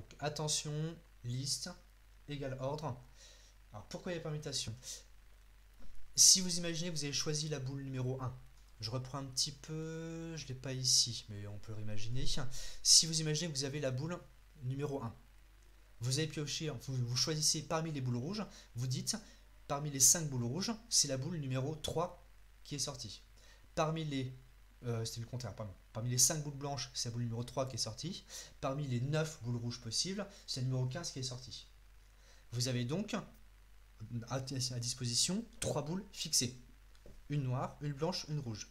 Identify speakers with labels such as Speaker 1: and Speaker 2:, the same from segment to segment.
Speaker 1: Donc attention, liste égale ordre. Alors pourquoi il y a permutation? Si vous imaginez que vous avez choisi la boule numéro 1, je reprends un petit peu, je ne l'ai pas ici, mais on peut le réimaginer. Si vous imaginez que vous avez la boule numéro 1, vous avez pioché, vous choisissez parmi les boules rouges, vous dites parmi les 5 boules rouges, c'est la boule numéro 3 qui est sortie. Parmi les c'était le contraire, pardon. Parmi les 5 boules blanches, c'est la boule numéro 3 qui est sortie. Parmi les 9 boules rouges possibles, c'est la numéro 15 qui est sortie. Vous avez donc à disposition 3 boules fixées. Une noire, une blanche, une rouge.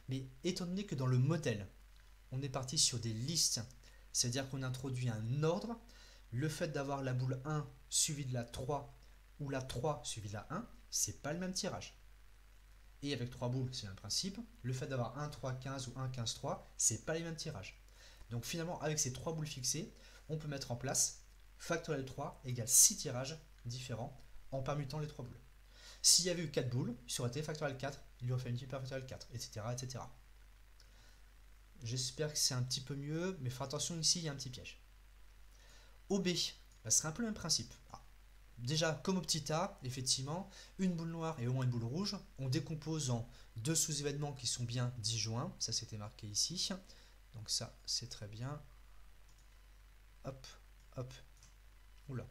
Speaker 1: Mais étant donné que dans le modèle, on est parti sur des listes, c'est-à-dire qu'on introduit un ordre, le fait d'avoir la boule 1 suivie de la 3 ou la 3 suivie de la 1, c'est pas le même tirage. Et avec 3 boules, c'est le même principe. Le fait d'avoir 1, 3, 15 ou 1, 15, 3, c'est pas les mêmes tirages. Donc finalement, avec ces 3 boules fixées, on peut mettre en place factoriel 3 égale 6 tirages différents en permutant les 3 boules. S'il y avait eu 4 boules, ça aurait été factoriel 4, il lui aurait fallu multiplier par factoriel 4, etc. etc. J'espère que c'est un petit peu mieux, mais faire attention ici, il y a un petit piège. OB, ce serait un peu le même principe. Déjà, comme au petit a, effectivement, une boule noire et au moins une boule rouge, on décompose en deux sous-événements qui sont bien disjoints. Ça, c'était marqué ici. Donc ça, c'est très bien. Hop, hop. Oula.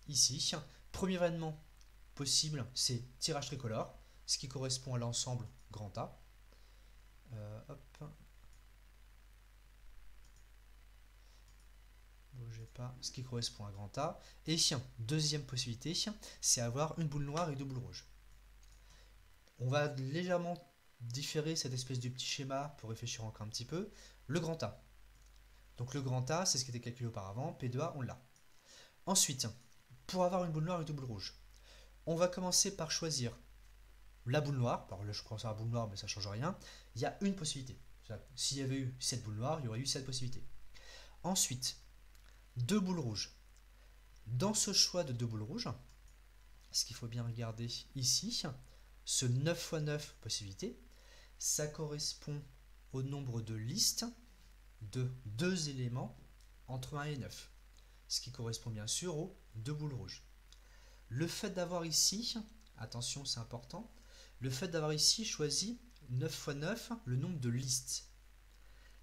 Speaker 1: Ici, premier événement possible, c'est tirage tricolore, ce qui correspond à l'ensemble grand A. Hop. Bougez pas, ce qui correspond à grand A. Et deuxième possibilité, c'est avoir une boule noire et deux boules rouges. On va légèrement différer cette espèce de petit schéma pour réfléchir encore un petit peu. Le grand A. Donc le grand A, c'est ce qui était calculé auparavant. P2A, on l'a. Ensuite, pour avoir une boule noire et deux boules rouges, on va commencer par choisir la boule noire. Alors là, je commence à la boule noire, mais ça ne change rien. Il y a une possibilité. S'il y avait eu 7 boules noires, il y aurait eu 7 possibilités. Ensuite, deux boules rouges. Dans ce choix de deux boules rouges, ce qu'il faut bien regarder ici, ce 9 x 9 possibilités, ça correspond au nombre de listes de deux éléments entre 1 et 9, ce qui correspond bien sûr aux deux boules rouges. Le fait d'avoir ici, attention c'est important, le fait d'avoir ici choisi 9 x 9 le nombre de listes,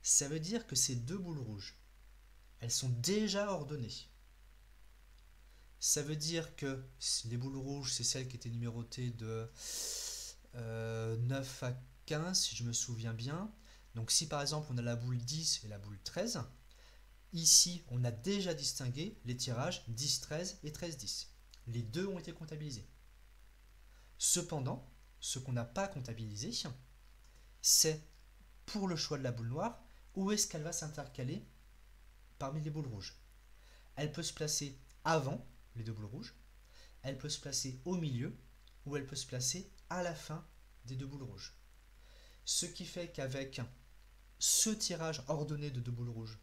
Speaker 1: ça veut dire que ces deux boules rouges, elles sont déjà ordonnées. Ça veut dire que les boules rouges, c'est celles qui étaient numérotées de 9 à 15, si je me souviens bien. Donc si par exemple on a la boule 10 et la boule 13, ici on a déjà distingué les tirages 10-13 et 13-10. Les deux ont été comptabilisés. Cependant, ce qu'on n'a pas comptabilisé, c'est pour le choix de la boule noire, où est-ce qu'elle va s'intercaler parmi les boules rouges. Elle peut se placer avant les deux boules rouges, elle peut se placer au milieu, ou elle peut se placer à la fin des deux boules rouges. Ce qui fait qu'avec ce tirage ordonné de deux boules rouges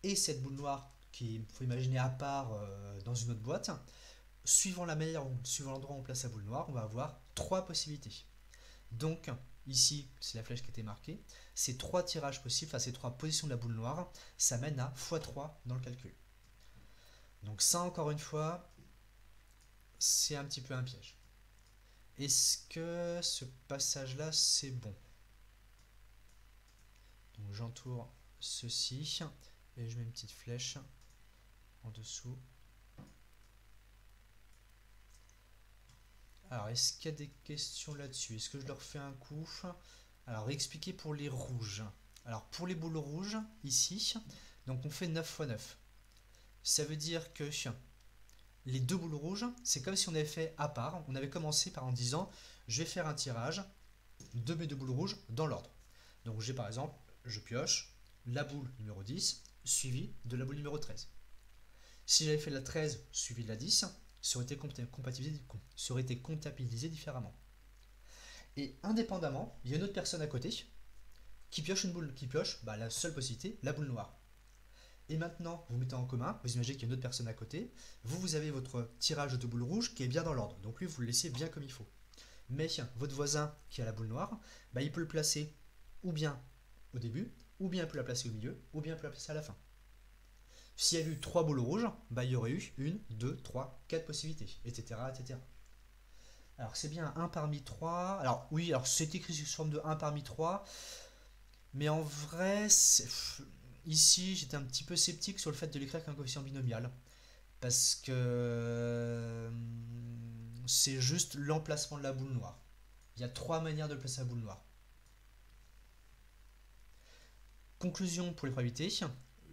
Speaker 1: et cette boule noire qu'il faut imaginer à part dans une autre boîte, suivant l'endroit où on place la boule noire, on va avoir trois possibilités. Donc ici, c'est la flèche qui était marquée, ces trois tirages possibles, enfin ces trois positions de la boule noire, ça mène à x3 dans le calcul. Donc ça, encore une fois, c'est un petit peu un piège. Est-ce que ce passage-là, c'est bon? Donc j'entoure ceci et je mets une petite flèche en dessous. Alors, est-ce qu'il y a des questions là-dessus? Est-ce que je leur fais un coup? Alors, expliquer pour les rouges. Alors, pour les boules rouges, ici, donc on fait 9 x 9. Ça veut dire que les deux boules rouges, c'est comme si on avait fait à part. On avait commencé par en disant, je vais faire un tirage de mes deux boules rouges dans l'ordre. Donc, j'ai par exemple, je pioche la boule numéro 10 suivie de la boule numéro 13. Si j'avais fait la 13 suivie de la 10, ça aurait été comptabilisé différemment. Et indépendamment, il y a une autre personne à côté qui pioche une boule, la seule possibilité, la boule noire. Et maintenant, vous mettez en commun, vous imaginez qu'il y a une autre personne à côté, vous avez votre tirage de boule rouge qui est bien dans l'ordre, donc lui vous le laissez bien comme il faut. Mais votre voisin qui a la boule noire, il peut le placer ou bien au début, ou bien elle peut la placer au milieu, ou bien elle peut la placer à la fin. S'il y avait eu 3 boules rouges, bah, il y aurait eu 1, 2, 3, 4 possibilités, etc. etc. Alors c'est bien 1 parmi 3. Alors oui, alors c'est écrit sous forme de 1 parmi 3, mais en vrai, ici j'étais un petit peu sceptique sur le fait de l'écrire avec un coefficient binomial, parce que c'est juste l'emplacement de la boule noire. Il y a 3 manières de placer la boule noire. Conclusion pour les probabilités,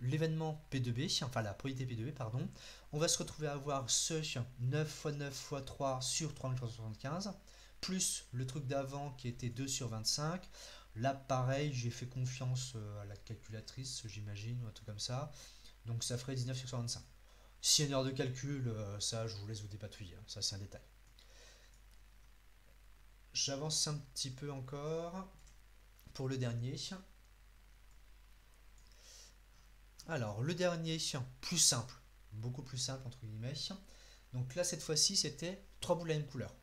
Speaker 1: l'événement P2B, enfin la probabilité P2B, pardon, on va se retrouver à avoir ce 9 fois 9 fois 3 sur 3375, plus le truc d'avant qui était 2 sur 25. Là, pareil, j'ai fait confiance à la calculatrice, j'imagine, ou un truc comme ça. Donc ça ferait 19 sur 125. Si y a une erreur de calcul, ça, je vous laisse vous dépatouiller, hein, ça c'est un détail. J'avance un petit peu encore pour le dernier. Alors, le dernier, plus simple, beaucoup plus simple entre guillemets. Donc là, cette fois-ci, c'était 3 boules à la même couleur.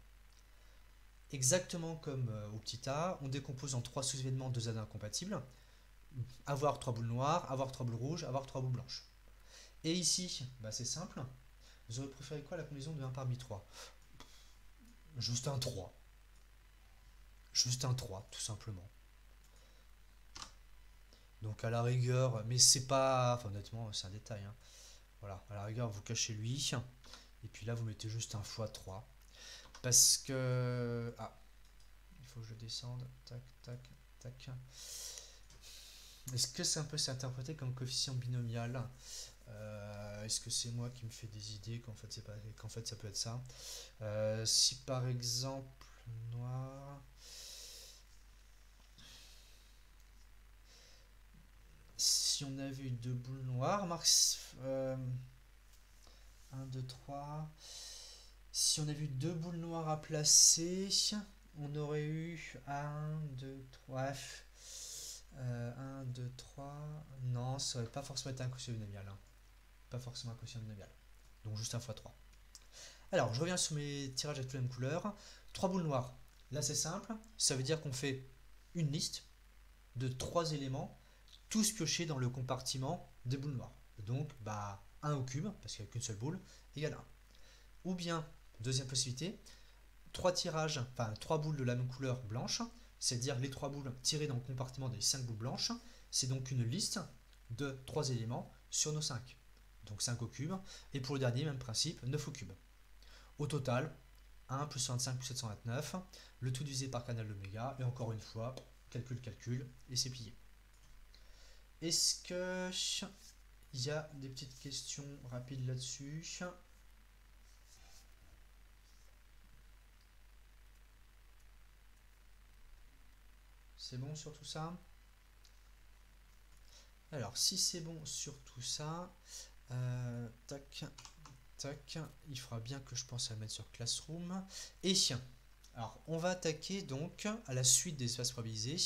Speaker 1: Exactement comme au petit a, on décompose en 3 sous-événements 2 Z incompatibles. Avoir 3 boules noires, avoir 3 boules rouges, avoir 3 boules blanches. Et ici, bah, c'est simple. Vous auriez préféré quoi, la combinaison de 1 parmi 3? Juste un 3. Juste un 3, tout simplement. Donc à la rigueur, mais c'est pas... Enfin honnêtement, c'est un détail. Hein. Voilà, à la rigueur, vous cachez lui. Et puis là, vous mettez juste un x3. Parce que... Ah, il faut que je descende. Tac, tac, tac. Est-ce que c'est un peu s'interpréter comme coefficient binomial? Est-ce que c'est moi qui me fais des idées qu'en fait, qu'en fait ça peut être ça? Si par exemple, noir... Si on avait eu 2 boules noires, Marx... 1, 2, 3... Si on avait eu 2 boules noires à placer, on aurait eu 1, 2, 3... 1, 2, 3... Non, ça aurait pas forcément été un quotient binomial. Hein. Pas forcément un quotient binomial. Donc juste un x3. Alors, je reviens sur mes tirages avec les mêmes couleurs. 3 boules noires. Là, c'est simple. Ça veut dire qu'on fait une liste de 3 éléments, tous piochés dans le compartiment des boules noires. Donc, bah, 1 au cube, parce qu'il n'y a qu'une seule boule, égale 1. Ou bien, deuxième possibilité, 3 tirages, enfin 3 boules de la même couleur blanche, c'est-à-dire les 3 boules tirées dans le compartiment des 5 boules blanches. C'est donc une liste de 3 éléments sur nos 5. Donc 5 au cube. Et pour le dernier, même principe, 9 au cube. Au total, 1 plus 65 plus 729, le tout divisé par canal d'oméga, et encore une fois, calcul, et c'est plié. Est-ce que il y a des petites questions rapides là-dessus? C'est bon sur tout ça? Alors, si c'est bon sur tout ça, tac, tac, il faudra bien que je pense à mettre sur Classroom. Et alors, on va attaquer donc à la suite des espaces probabilisés.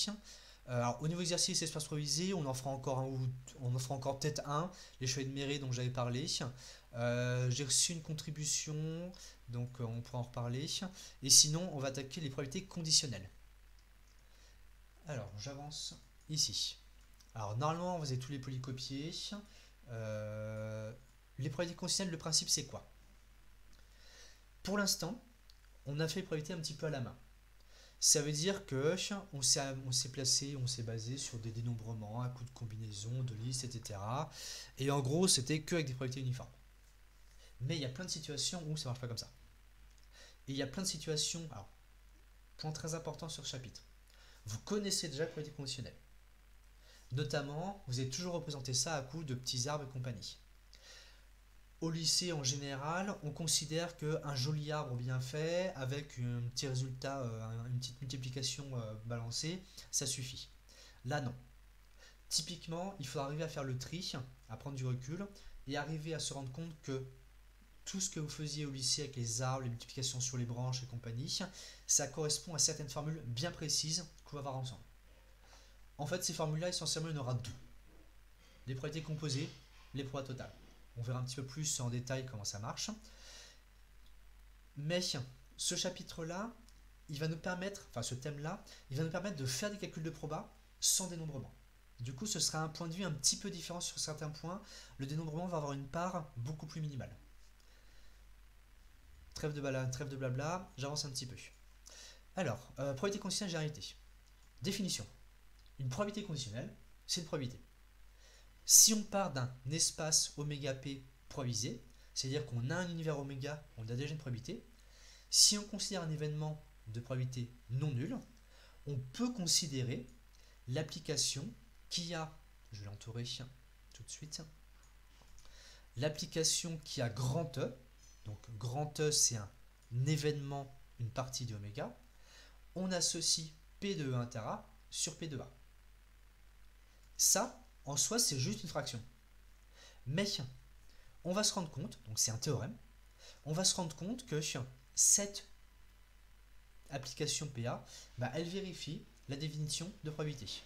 Speaker 1: Alors, au niveau exercice espaces probabilisés, on en fera encore un ou on en fera encore peut-être un, les chevaliers de Méré dont j'avais parlé. J'ai reçu une contribution, donc on pourra en reparler. Et sinon, on va attaquer les probabilités conditionnelles. Alors, j'avance ici. Alors, normalement, vous avez tous les polycopiés. Les probabilités conditionnelles, le principe, c'est quoi? Pour l'instant, on a fait les probabilités un petit peu à la main. Ça veut dire que on s'est placé, on s'est basé sur des dénombrements, un coup de combinaison, de listes, etc. Et en gros, c'était que avec des probabilités uniformes. Mais il y a plein de situations où ça marche pas comme ça. Et il y a plein de situations, alors, point très important sur ce chapitre. Vous connaissez déjà les probabilités conditionnelles. Notamment, vous avez toujours représenté ça à coup de petits arbres et compagnie. Au lycée, en général, on considère qu'un joli arbre bien fait, avec un petit résultat, une petite multiplication balancée, ça suffit. Là, non. Typiquement, il faut arriver à faire le tri, à prendre du recul, et arriver à se rendre compte que tout ce que vous faisiez au lycée avec les arbres, les multiplications sur les branches et compagnie, ça correspond à certaines formules bien précises qu'on va voir ensemble. En fait, ces formules-là, essentiellement, il y en aura deux. Les probabilités composées, les probabilités totales. On verra un petit peu plus en détail comment ça marche. Mais ce chapitre-là, il va nous permettre, enfin ce thème-là, il va nous permettre de faire des calculs de proba sans dénombrement. Du coup, ce sera un point de vue un petit peu différent sur certains points. Le dénombrement va avoir une part beaucoup plus minimale. Trêve de blabla, j'avance un petit peu. Alors, probabilité conditionnelle, généralité. Définition. Une probabilité conditionnelle, c'est une probabilité. Si on part d'un espace oméga p provisé, c'est-à-dire qu'on a un univers oméga, on a déjà une probabilité. Si on considère un événement de probabilité non nulle, on peut considérer l'application qui a, je vais l'entourer tout de suite, l'application qui a grand E, donc grand E c'est un événement, une partie de oméga, on associe P de E inter A sur P de A. Ça, en soi, c'est juste une fraction. Mais on va se rendre compte, donc c'est un théorème, on va se rendre compte que cette application PA, elle vérifie la définition de probabilité.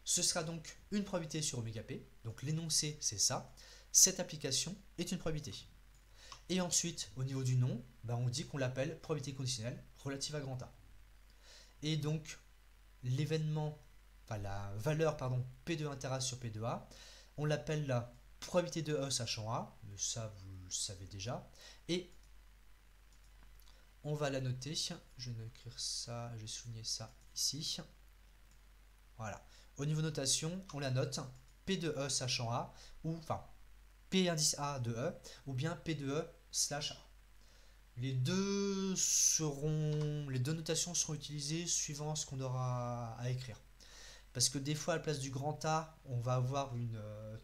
Speaker 1: Ce sera donc une probabilité sur oméga p, donc l'énoncé c'est ça, cette application est une probabilité. Et ensuite, au niveau du nom, on dit qu'on l'appelle probabilité conditionnelle relative à grand A. Et donc, l'événement, la valeur P de inter A sur P de A, on l'appelle la probabilité de E sachant A, mais ça vous le savez déjà, et on va la noter, je vais écrire ça, je vais souligner ça ici, voilà. Au niveau notation, on la note P de E sachant A, ou P indice A de E, ou bien P de E slash A. Les deux notations seront utilisées suivant ce qu'on aura à écrire. Parce que des fois, à la place du grand A, on va avoir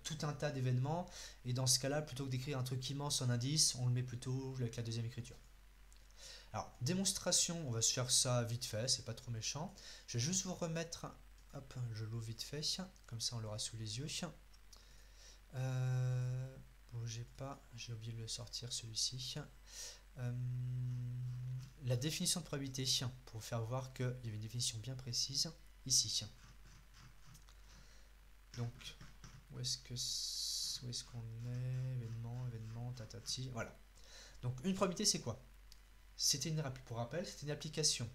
Speaker 1: tout un tas d'événements. Et dans ce cas-là, plutôt que d'écrire un truc immense en indice, on le met plutôt avec la deuxième écriture. Alors, démonstration, on va se faire ça vite fait, c'est pas trop méchant. Je vais juste vous remettre, hop, je l'ouvre vite fait, comme ça on l'aura sous les yeux. Bougez pas, j'ai oublié de le sortir celui-ci. La définition de probabilité, pour vous faire voir qu'il y avait une définition bien précise, ici. Donc, où est-ce qu'on est? Événement, tatati, voilà. Donc, une probabilité, c'est quoi? Pour rappel, c'était une application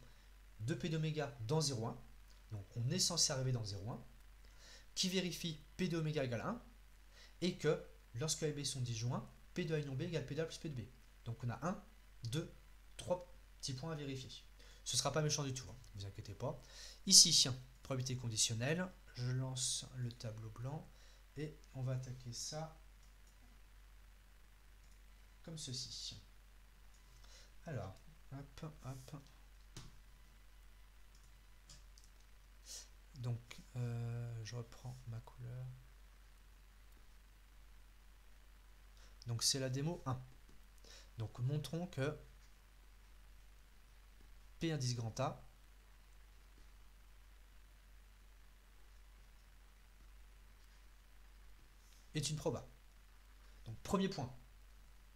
Speaker 1: de P d'oméga dans 0,1. Donc, on est censé arriver dans 0,1, qui vérifie P de oméga égale 1, et que, lorsque A et B sont disjoints, P de A union B égale P de A plus P de B. Donc, on a 1, 2, 3 petits points à vérifier. Ce ne sera pas méchant du tout, ne vous inquiétez pas. Ici, probabilité conditionnelle, je lance le tableau blanc et on va attaquer ça comme ceci. Alors, hop, hop. Donc, je reprends ma couleur. Donc, c'est la démo 1. Donc, montrons que P indice grand A est une proba. Donc, premier point.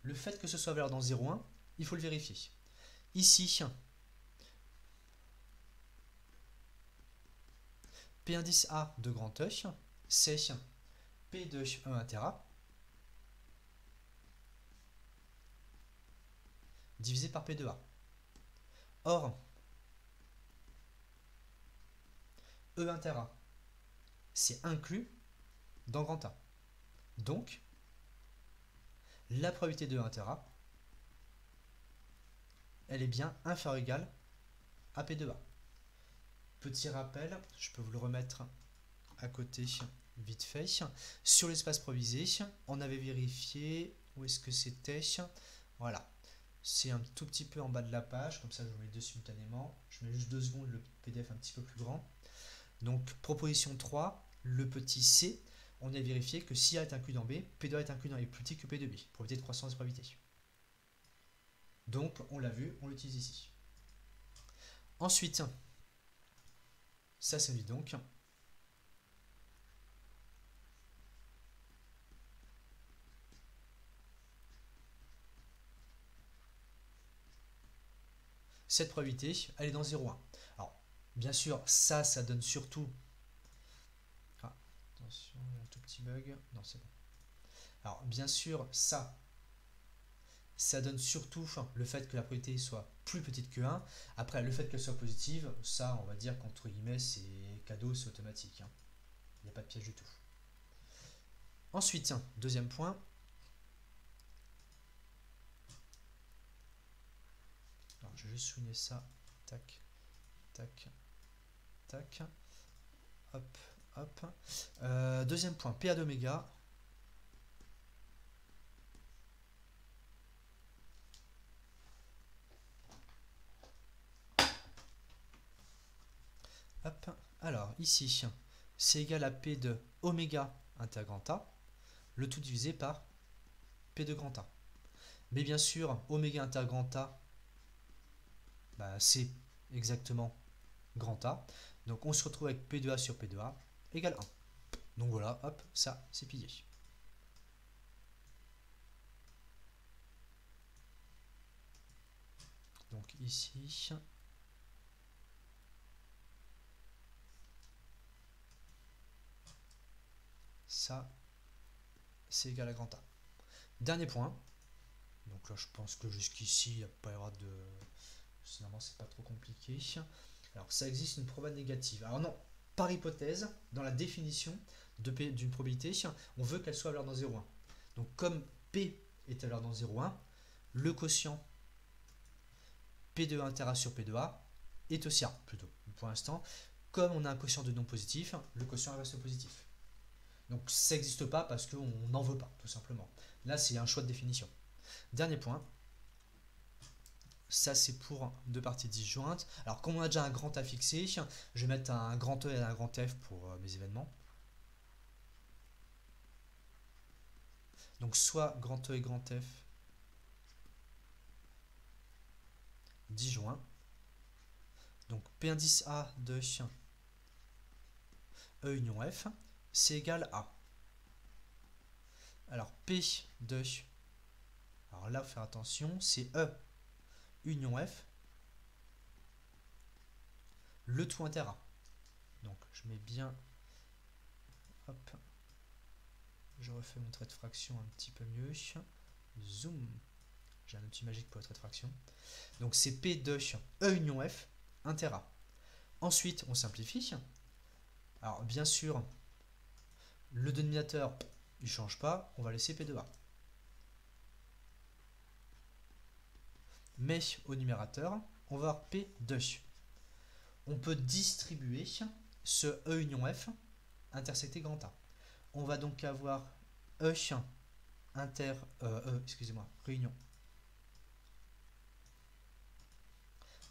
Speaker 1: Le fait que ce soit valeur dans 0,1, il faut le vérifier. Ici, P indice A de grand E, c'est P de E inter A divisé par P de A. Or, E inter A, c'est inclus dans grand A. Donc, la probabilité de E inter A, elle est bien inférieure ou égale à P de A. Petit rappel, je peux vous le remettre à côté vite fait. Sur l'espace provisé, on avait vérifié où est-ce que c'était. Voilà. C'est un tout petit peu en bas de la page, comme ça je vous mets deux simultanément. Je mets juste 2 secondes le PDF un petit peu plus grand. Donc, proposition 3, le petit C, on a vérifié que si A est inclus dans B, P de A est inclus dans A est plus petit que P de B. Probabilité de croissance de probabilité. Donc, on l'a vu, on l'utilise ici. Ensuite, ça dit donc. Cette probabilité, elle est dans 0,1. Alors, bien sûr, ça donne surtout... Ah, attention, il y a un tout petit bug. Non, c'est bon. Alors, bien sûr, ça donne surtout le fait que la probabilité soit plus petite que 1. Après, le fait qu'elle soit positive, ça, on va dire qu'entre guillemets, c'est cadeau, c'est automatique. Il n'y a pas de piège du tout. Ensuite, deuxième point. Alors, je vais juste souligner ça. Tac, tac, tac. Hop, hop. Deuxième point, PA d'oméga. Hop. Alors, ici, c'est égal à P de oméga inter grand A, le tout divisé par P de grand A. Mais bien sûr, oméga inter grand A, bah, c'est exactement grand A. Donc on se retrouve avec P de A sur P de A égale 1. Donc voilà, hop, ça c'est plié. Donc ici, ça c'est égal à grand A. Dernier point. Donc là je pense que jusqu'ici il n'y a pas y avoir de... Finalement c'est pas trop compliqué. Alors ça existe une probabilité négative. Alors non, par hypothèse, dans la définition d'une probabilité, on veut qu'elle soit à valeur dans 0,1. Donc comme P est à valeur dans 0,1, le quotient P de 1 inter A sur P de A est aussi 1 plutôt. Pour l'instant, comme on a un quotient de non positif, le quotient reste positif. Donc ça n'existe pas parce qu'on n'en veut pas, tout simplement. Là, c'est un choix de définition. Dernier point. Ça, c'est pour deux parties disjointes. Alors, comme on a déjà un grand A fixé, je vais mettre un grand E et un grand F pour mes événements. Donc, soit grand E et grand F disjoints. Donc, P indice A de E union F, c'est égal à... Alors, P de... Alors là, il faut faire attention, c'est E union F, le tout inter A. Donc, je mets bien... Hop. Je refais mon trait de fraction un petit peu mieux. Zoom. J'ai un outil magique pour le trait de fraction. Donc c'est P de E union F inter A. Ensuite, on simplifie. Alors bien sûr, le dénominateur, il ne change pas. On va laisser P de A. Mais au numérateur, on va avoir P de. On peut distribuer ce E union F intersecté grand A. On va donc avoir E excusez-moi, réunion.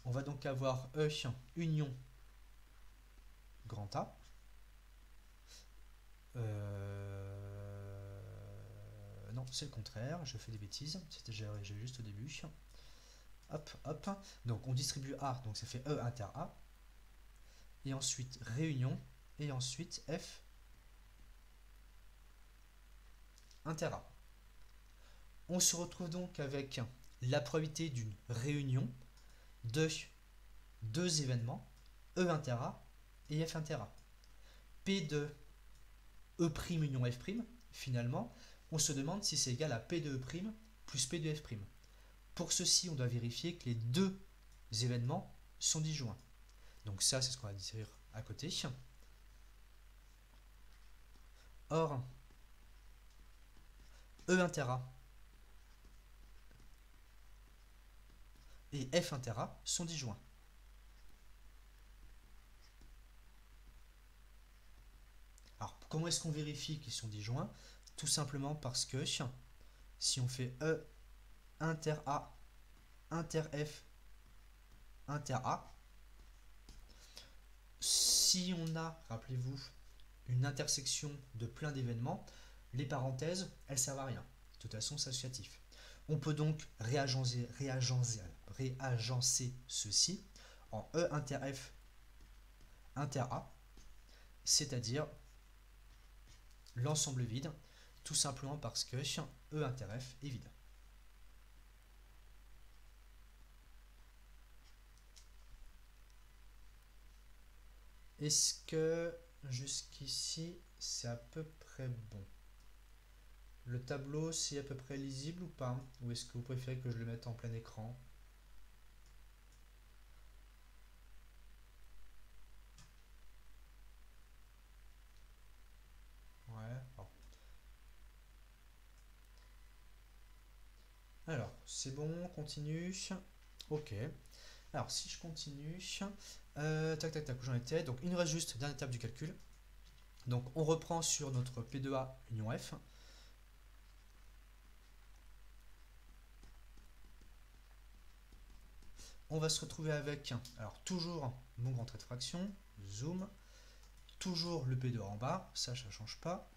Speaker 1: On va donc avoir E union grand A. Non, c'est le contraire, je fais des bêtises, c'était j'ai juste au début. Hop, hop. Donc on distribue A, donc ça fait E inter A. Et ensuite réunion, et ensuite F inter A. On se retrouve donc avec la probabilité d'une réunion de deux événements, E inter A et F inter A. P de E' union F', finalement, on se demande si c'est égal à P de E' plus P de F'. Pour ceci, on doit vérifier que les deux événements sont disjoints. Donc ça, c'est ce qu'on va dire à côté. Or, E inter A et F inter A sont disjoints. Alors, comment est-ce qu'on vérifie qu'ils sont disjoints? Tout simplement parce que si on fait E inter A, inter F, inter A, si on a, rappelez-vous, une intersection de plein d'événements, les parenthèses, elles servent à rien. De toute façon, c'est associatif. On peut donc réagencer ceci en E inter F, inter A, c'est-à-dire l'ensemble vide, tout simplement parce que E inter F est vide. Est-ce que jusqu'ici c'est à peu près bon? Le tableau c'est à peu près lisible ou pas? Ou est-ce que vous préférez que je le mette en plein écran? c'est bon, on continue. Ok. Alors, si je continue, tac, tac, tac, où j'en étais. Donc, il nous reste juste dernière étape du calcul. Donc, on reprend sur notre P2A union F. On va se retrouver avec, alors, toujours mon grand trait de fraction, zoom, toujours le P2A en bas, ça ne change pas.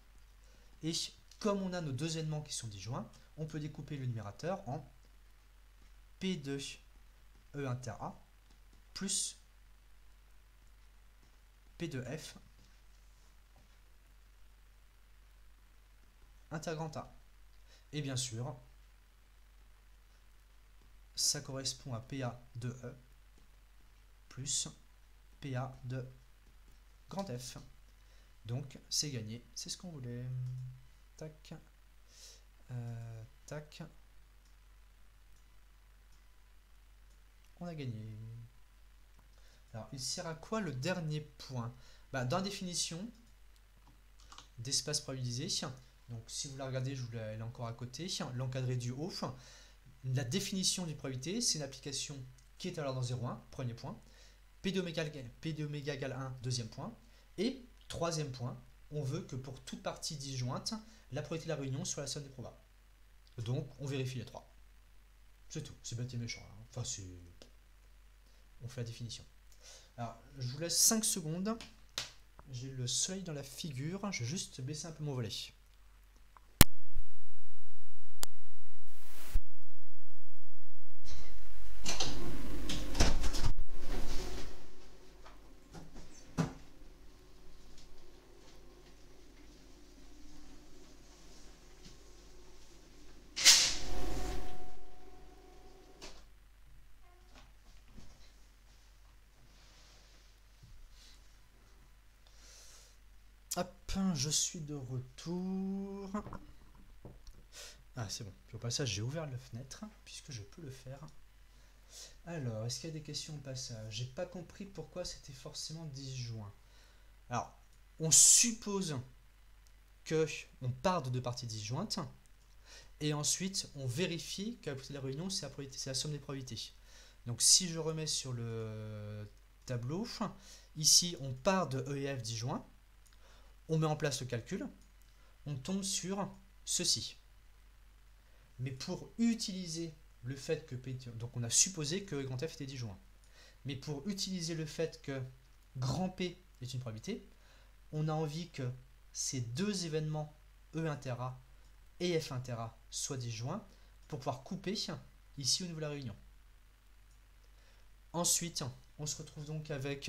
Speaker 1: Et comme on a nos deux éléments qui sont disjoints, on peut découper le numérateur en P2 E inter A plus P2F intégrant A. Et bien sûr, ça correspond à PA de E plus PA de grand F. Donc c'est gagné, c'est ce qu'on voulait. Tac. Tac. On a gagné. Alors il sert à quoi le dernier point? Dans la définition d'espace probabilisé, donc si vous la regardez, je vous l'ai encore à côté, l'encadré du haut, la définition d'une probabilité, c'est une application qui est à l'ordre 0,1, premier point, P de oméga égale 1, deuxième point, et troisième point, on veut que pour toute partie disjointe, la probabilité de la réunion soit la somme des probas. Donc on vérifie les trois. C'est tout, c'est bête et méchant. Hein. Enfin, on fait la définition. Alors, je vous laisse 5 secondes. J'ai le soleil dans la figure, je vais juste baisser un peu mon volet. Hop, je suis de retour. Ah, c'est bon. Puis au passage, j'ai ouvert la fenêtre, puisque je peux le faire. Alors, est-ce qu'il y a des questions au passage? J'ai pas compris pourquoi c'était forcément disjoint. Alors, on suppose que on part de deux parties disjointes, et ensuite, on vérifie que la probabilité de la réunion, c'est la somme des probabilités. Donc, si je remets sur le tableau, ici, on part de E et F disjoints, on met en place le calcul, on tombe sur ceci. Mais pour utiliser le fait que P, donc on a supposé que grand F était disjoint. Mais pour utiliser le fait que grand P est une probabilité, on a envie que ces deux événements E inter A et F inter A soient disjoints pour pouvoir couper ici au niveau de la réunion. Ensuite, on se retrouve donc avec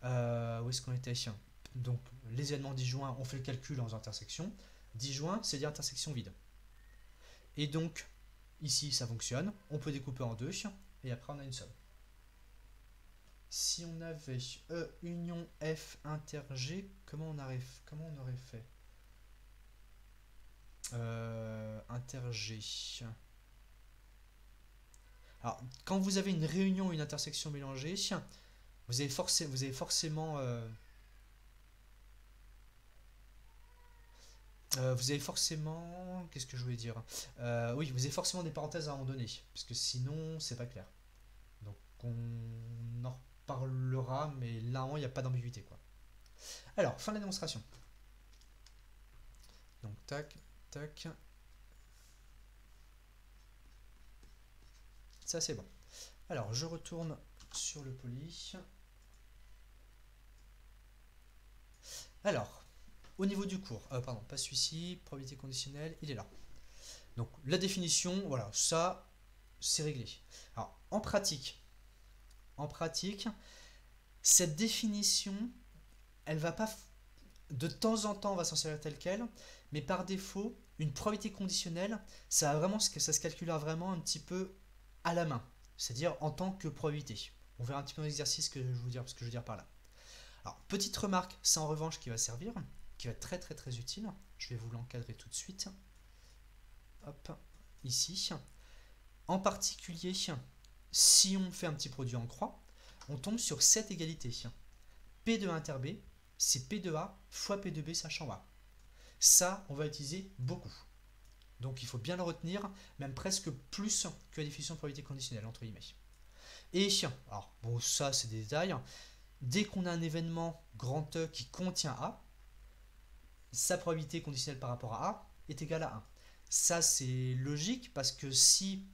Speaker 1: où est-ce qu'on était? Donc les événements disjoints, on fait le calcul en intersection. Disjoint, c'est-à-dire intersection vide. Et donc, ici, ça fonctionne. On peut découper en deux, et après, on a une somme. Si on avait E union F inter G, comment on aurait fait inter G. Alors, quand vous avez une réunion ou une intersection mélangée, vous avez forcément qu'est-ce que je voulais dire? Oui, vous avez forcément des parenthèses à un moment donné, parce que sinon, c'est pas clair. Donc, on en reparlera, mais là, il n'y a pas d'ambiguïté, quoi. Alors, fin de la démonstration. Donc, tac, tac. Ça, c'est bon. Alors, je retourne sur le poly. Alors, au niveau du cours, pardon, pas celui-ci, probabilité conditionnelle, il est là. Donc la définition, voilà, ça, c'est réglé. Alors, en pratique, cette définition, elle va pas, de temps en temps, on va s'en servir telle quelle, mais par défaut, une probabilité conditionnelle, ça se calculera vraiment un petit peu à la main, c'est-à-dire en tant que probabilité. On verra un petit peu dans l'exercice ce que je veux dire par là. Alors, petite remarque, ça en revanche qui va servir, qui va être très très très utile. Je vais vous l'encadrer tout de suite. Hop, ici. En particulier, si on fait un petit produit en croix, on tombe sur cette égalité. P de A inter B, c'est P de A fois P de B sachant A. Ça, on va utiliser beaucoup. Donc il faut bien le retenir, même presque plus que la définition de probabilité conditionnelle, entre guillemets. Et, alors bon, ça c'est des détails, dès qu'on a un événement grand E qui contient A, sa probabilité conditionnelle par rapport à A est égale à 1. Ça c'est logique parce que si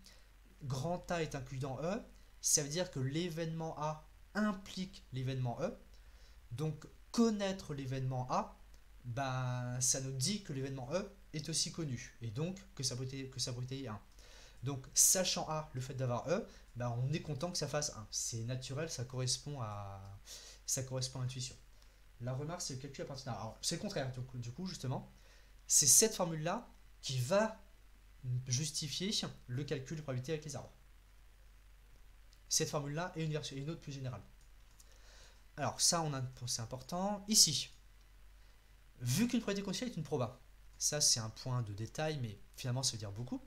Speaker 1: grand A est inclus dans E, ça veut dire que l'événement A implique l'événement E. Donc connaître l'événement A, ça nous dit que l'événement E est aussi connu et donc que sa probabilité est 1. Donc sachant A, le fait d'avoir E, on est content que ça fasse 1. C'est naturel, ça correspond à l'intuition. La remarque, c'est le calcul à partir d'un. Alors, c'est le contraire, du coup, justement. C'est cette formule-là qui va justifier le calcul de probabilité avec les arbres. Cette formule-là et une autre plus générale. Alors, ça, c'est important. Ici, vu qu'une probabilité conditionnelle est une proba, ça, c'est un point de détail, mais finalement, ça veut dire beaucoup.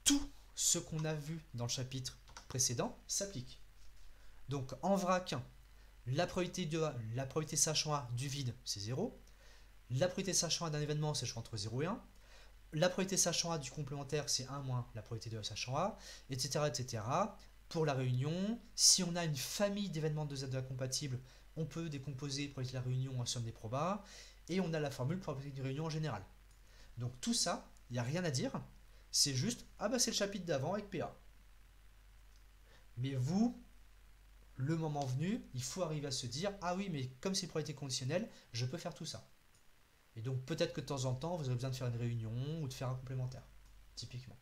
Speaker 1: Tout ce qu'on a vu dans le chapitre précédent s'applique. Donc, en vrac, la probabilité sachant A du vide, c'est 0. La probabilité sachant A d'un événement, c'est entre 0 et 1. La probabilité sachant A du complémentaire, c'est 1 moins la probabilité de sachant A, etc., etc. Pour la réunion, si on a une famille d'événements de Z incompatibles, on peut décomposer probabilité de la réunion en somme des probas, et on a la formule probabilité de réunion en général. Donc tout ça, il n'y a rien à dire, c'est juste, c'est le chapitre d'avant avec PA. Mais vous, le moment venu, il faut arriver à se dire, ah oui, mais comme c'est probabilité conditionnelle, je peux faire tout ça. Et donc peut-être que de temps en temps, vous aurez besoin de faire une réunion ou de faire un complémentaire, typiquement.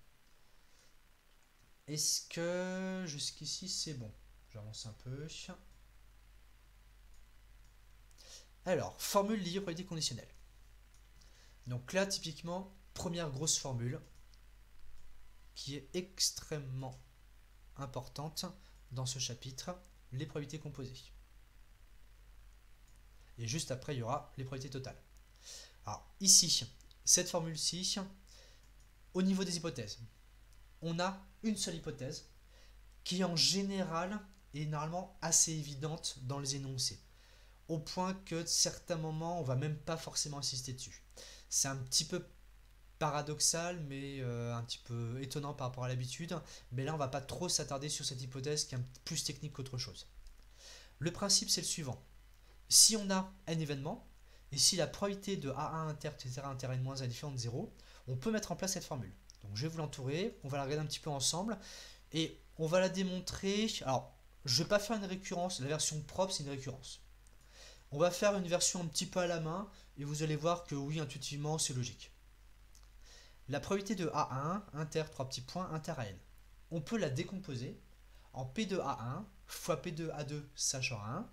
Speaker 1: Est-ce que jusqu'ici c'est bon? J'avance un peu. Alors, formule liée aux probabilités conditionnelles. Donc là, typiquement, première grosse formule qui est extrêmement importante dans ce chapitre, les probabilités composées. Et juste après, il y aura les probabilités totales. Alors ici, cette formule-ci, au niveau des hypothèses, on a une seule hypothèse qui en général est normalement assez évidente dans les énoncés, au point que certains moments on va même pas forcément insister dessus. C'est un petit peu paradoxal, mais un petit peu étonnant par rapport à l'habitude, mais là on va pas trop s'attarder sur cette hypothèse qui est un peu plus technique qu'autre chose. Le principe c'est le suivant: si on a n événements, et si la probabilité de A1 inter, etc. inter n-1 est différente de 0, on peut mettre en place cette formule. Donc je vais vous l'entourer, on va la regarder un petit peu ensemble, et on va la démontrer. Alors, je ne vais pas faire une récurrence, la version propre c'est une récurrence. On va faire une version un petit peu à la main, et vous allez voir que oui, intuitivement, c'est logique. La probabilité de A1, inter 3 petits points, inter à n. On peut la décomposer en P de A1 fois P de A2 sachant A1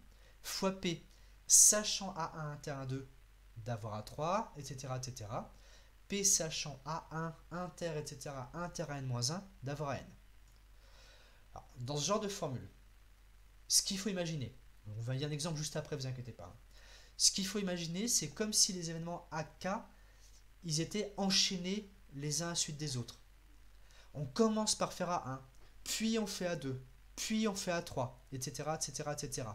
Speaker 1: fois P sachant A1 inter 1, 2 d'avoir A3, etc., etc. P sachant A1 inter, etc., inter à n-1 d'avoir à n. Alors, dans ce genre de formule, ce qu'il faut imaginer, on va y un exemple juste après, vous inquiétez pas. Ce qu'il faut imaginer, c'est comme si les événements AK, ils étaient enchaînés les uns à la suite des autres. On commence par faire A1, puis on fait A2, puis on fait A3, etc., etc., etc.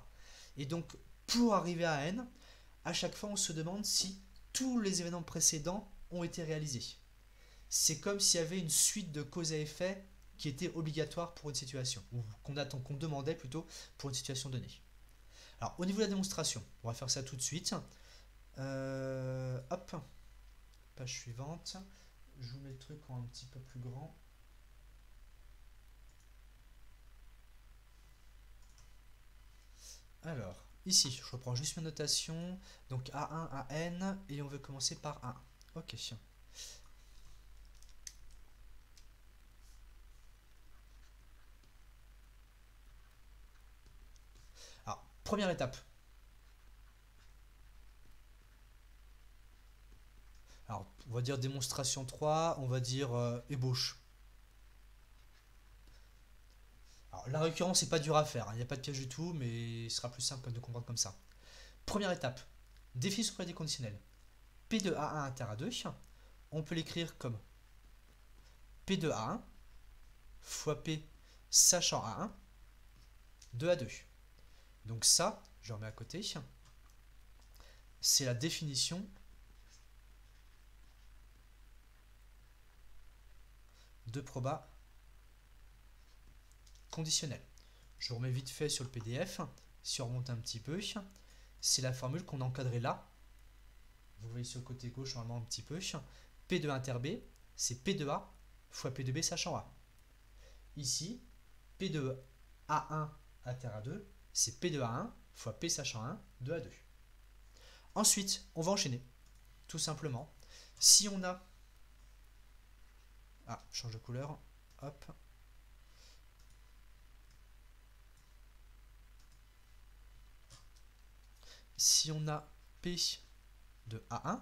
Speaker 1: Et donc, pour arriver à N, à chaque fois, on se demande si tous les événements précédents ont été réalisés. C'est comme s'il y avait une suite de cause à effet qui était obligatoire pour une situation, ou qu'on demandait plutôt pour une situation donnée. Alors, au niveau de la démonstration, on va faire ça tout de suite. Hop, page suivante. Je vous mets le truc en un petit peu plus grand. Alors, ici, je reprends juste ma notation. Donc A1, AN, et on veut commencer par A1. Ok. Alors, première étape. Alors, on va dire démonstration 3, on va dire ébauche. Alors, la récurrence, c'est pas dur à faire, il n'y a pas de piège du tout, mais ce sera plus simple de comprendre comme ça. Première étape, définition de probabilité conditionnelle. P de A1 inter A2, on peut l'écrire comme P de A1 fois P sachant A1 de A2. Donc ça, je remets à côté, c'est la définition de proba conditionnel. Je remets vite fait sur le PDF. Si on remonte un petit peu, c'est la formule qu'on a encadrée là. Vous voyez sur le côté gauche normalement un petit peu. P de A inter B, c'est P de A fois P de B sachant A. Ici, P de A1 inter A2, c'est P de A1 fois P sachant 1 de A2. Ensuite, on va enchaîner. Tout simplement. Si on a... Ah, change de couleur. Hop. Si on a P de A1,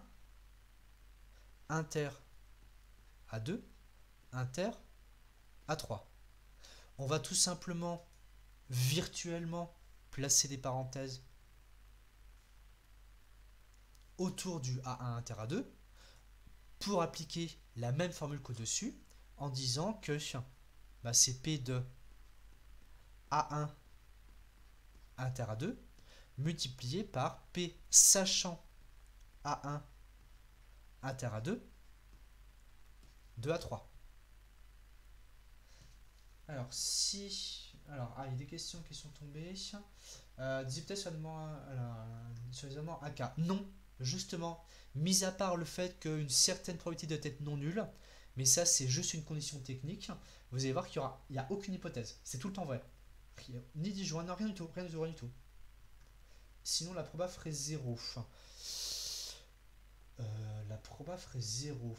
Speaker 1: inter A2, inter A3. On va tout simplement virtuellement placer des parenthèses autour du A1 inter A2 pour appliquer la même formule qu'au-dessus en disant que c'est P de A1 inter A2 multiplié par P sachant A1 inter A2 de A3. Alors, il y a des questions qui sont tombées. Disait sur les éléments AK. Non, justement, mis à part le fait qu'une certaine probabilité doit être non nulle, mais ça, c'est juste une condition technique. Vous allez voir qu'il n'y a aucune hypothèse. C'est tout le temps vrai. Ni disjoint, non, rien du tout. Rien du tout. Sinon, la proba ferait 0. La proba ferait 0.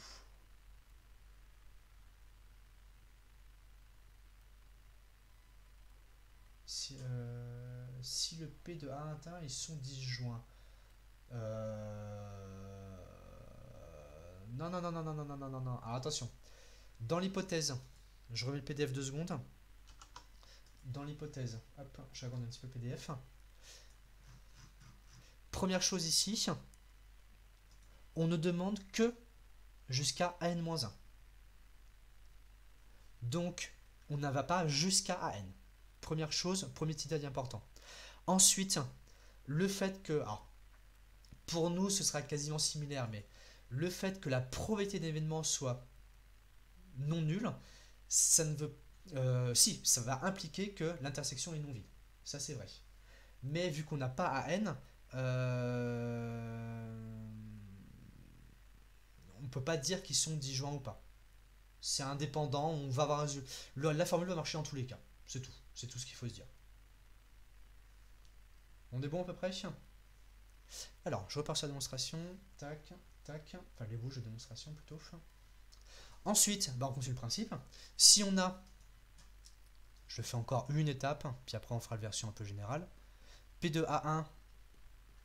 Speaker 1: Si le P de A inter ils sont disjoints. Non. Alors attention. Dans l'hypothèse, je remets le PDF 2 secondes. Dans l'hypothèse, hop, je regarde un petit peu le PDF. Première chose ici, on ne demande que jusqu'à AN-1. Donc, on ne va pas jusqu'à AN. Première chose, premier petit détail important. Ensuite, le fait que, alors, pour nous, ce sera quasiment similaire, mais le fait que la probabilité d'événement soit non nulle, ça ne veut si, ça va impliquer que l'intersection est non vide. Ça, c'est vrai. Mais vu qu'on n'a pas AN, on ne peut pas dire qu'ils sont disjoints ou pas. C'est indépendant, on va avoir la formule va marcher dans tous les cas. C'est tout. C'est tout ce qu'il faut se dire. On est bon à peu près? Alors, je repars sur la démonstration. Tac, tac. Enfin, les bouches de démonstration plutôt. Ensuite, on continue le principe. Si on a... Je fais encore une étape, puis après on fera la version un peu générale. P de A1,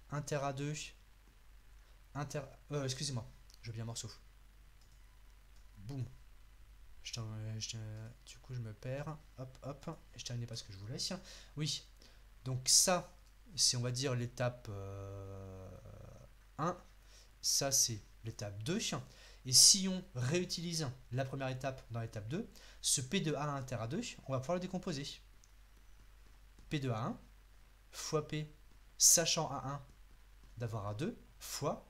Speaker 1: inter A2, inter... excusez-moi, j'ai oublié un morceau. Boum. Du coup, je me perds. Hop, hop. Et je termine pas ce que je voulais. Oui. Donc ça, c'est on va dire l'étape 1. Ça, c'est l'étape 2. Et si on réutilise la première étape dans l'étape 2, ce P de A1 inter A2, on va pouvoir le décomposer. P de A1 fois P sachant A1 d'avoir A2 fois,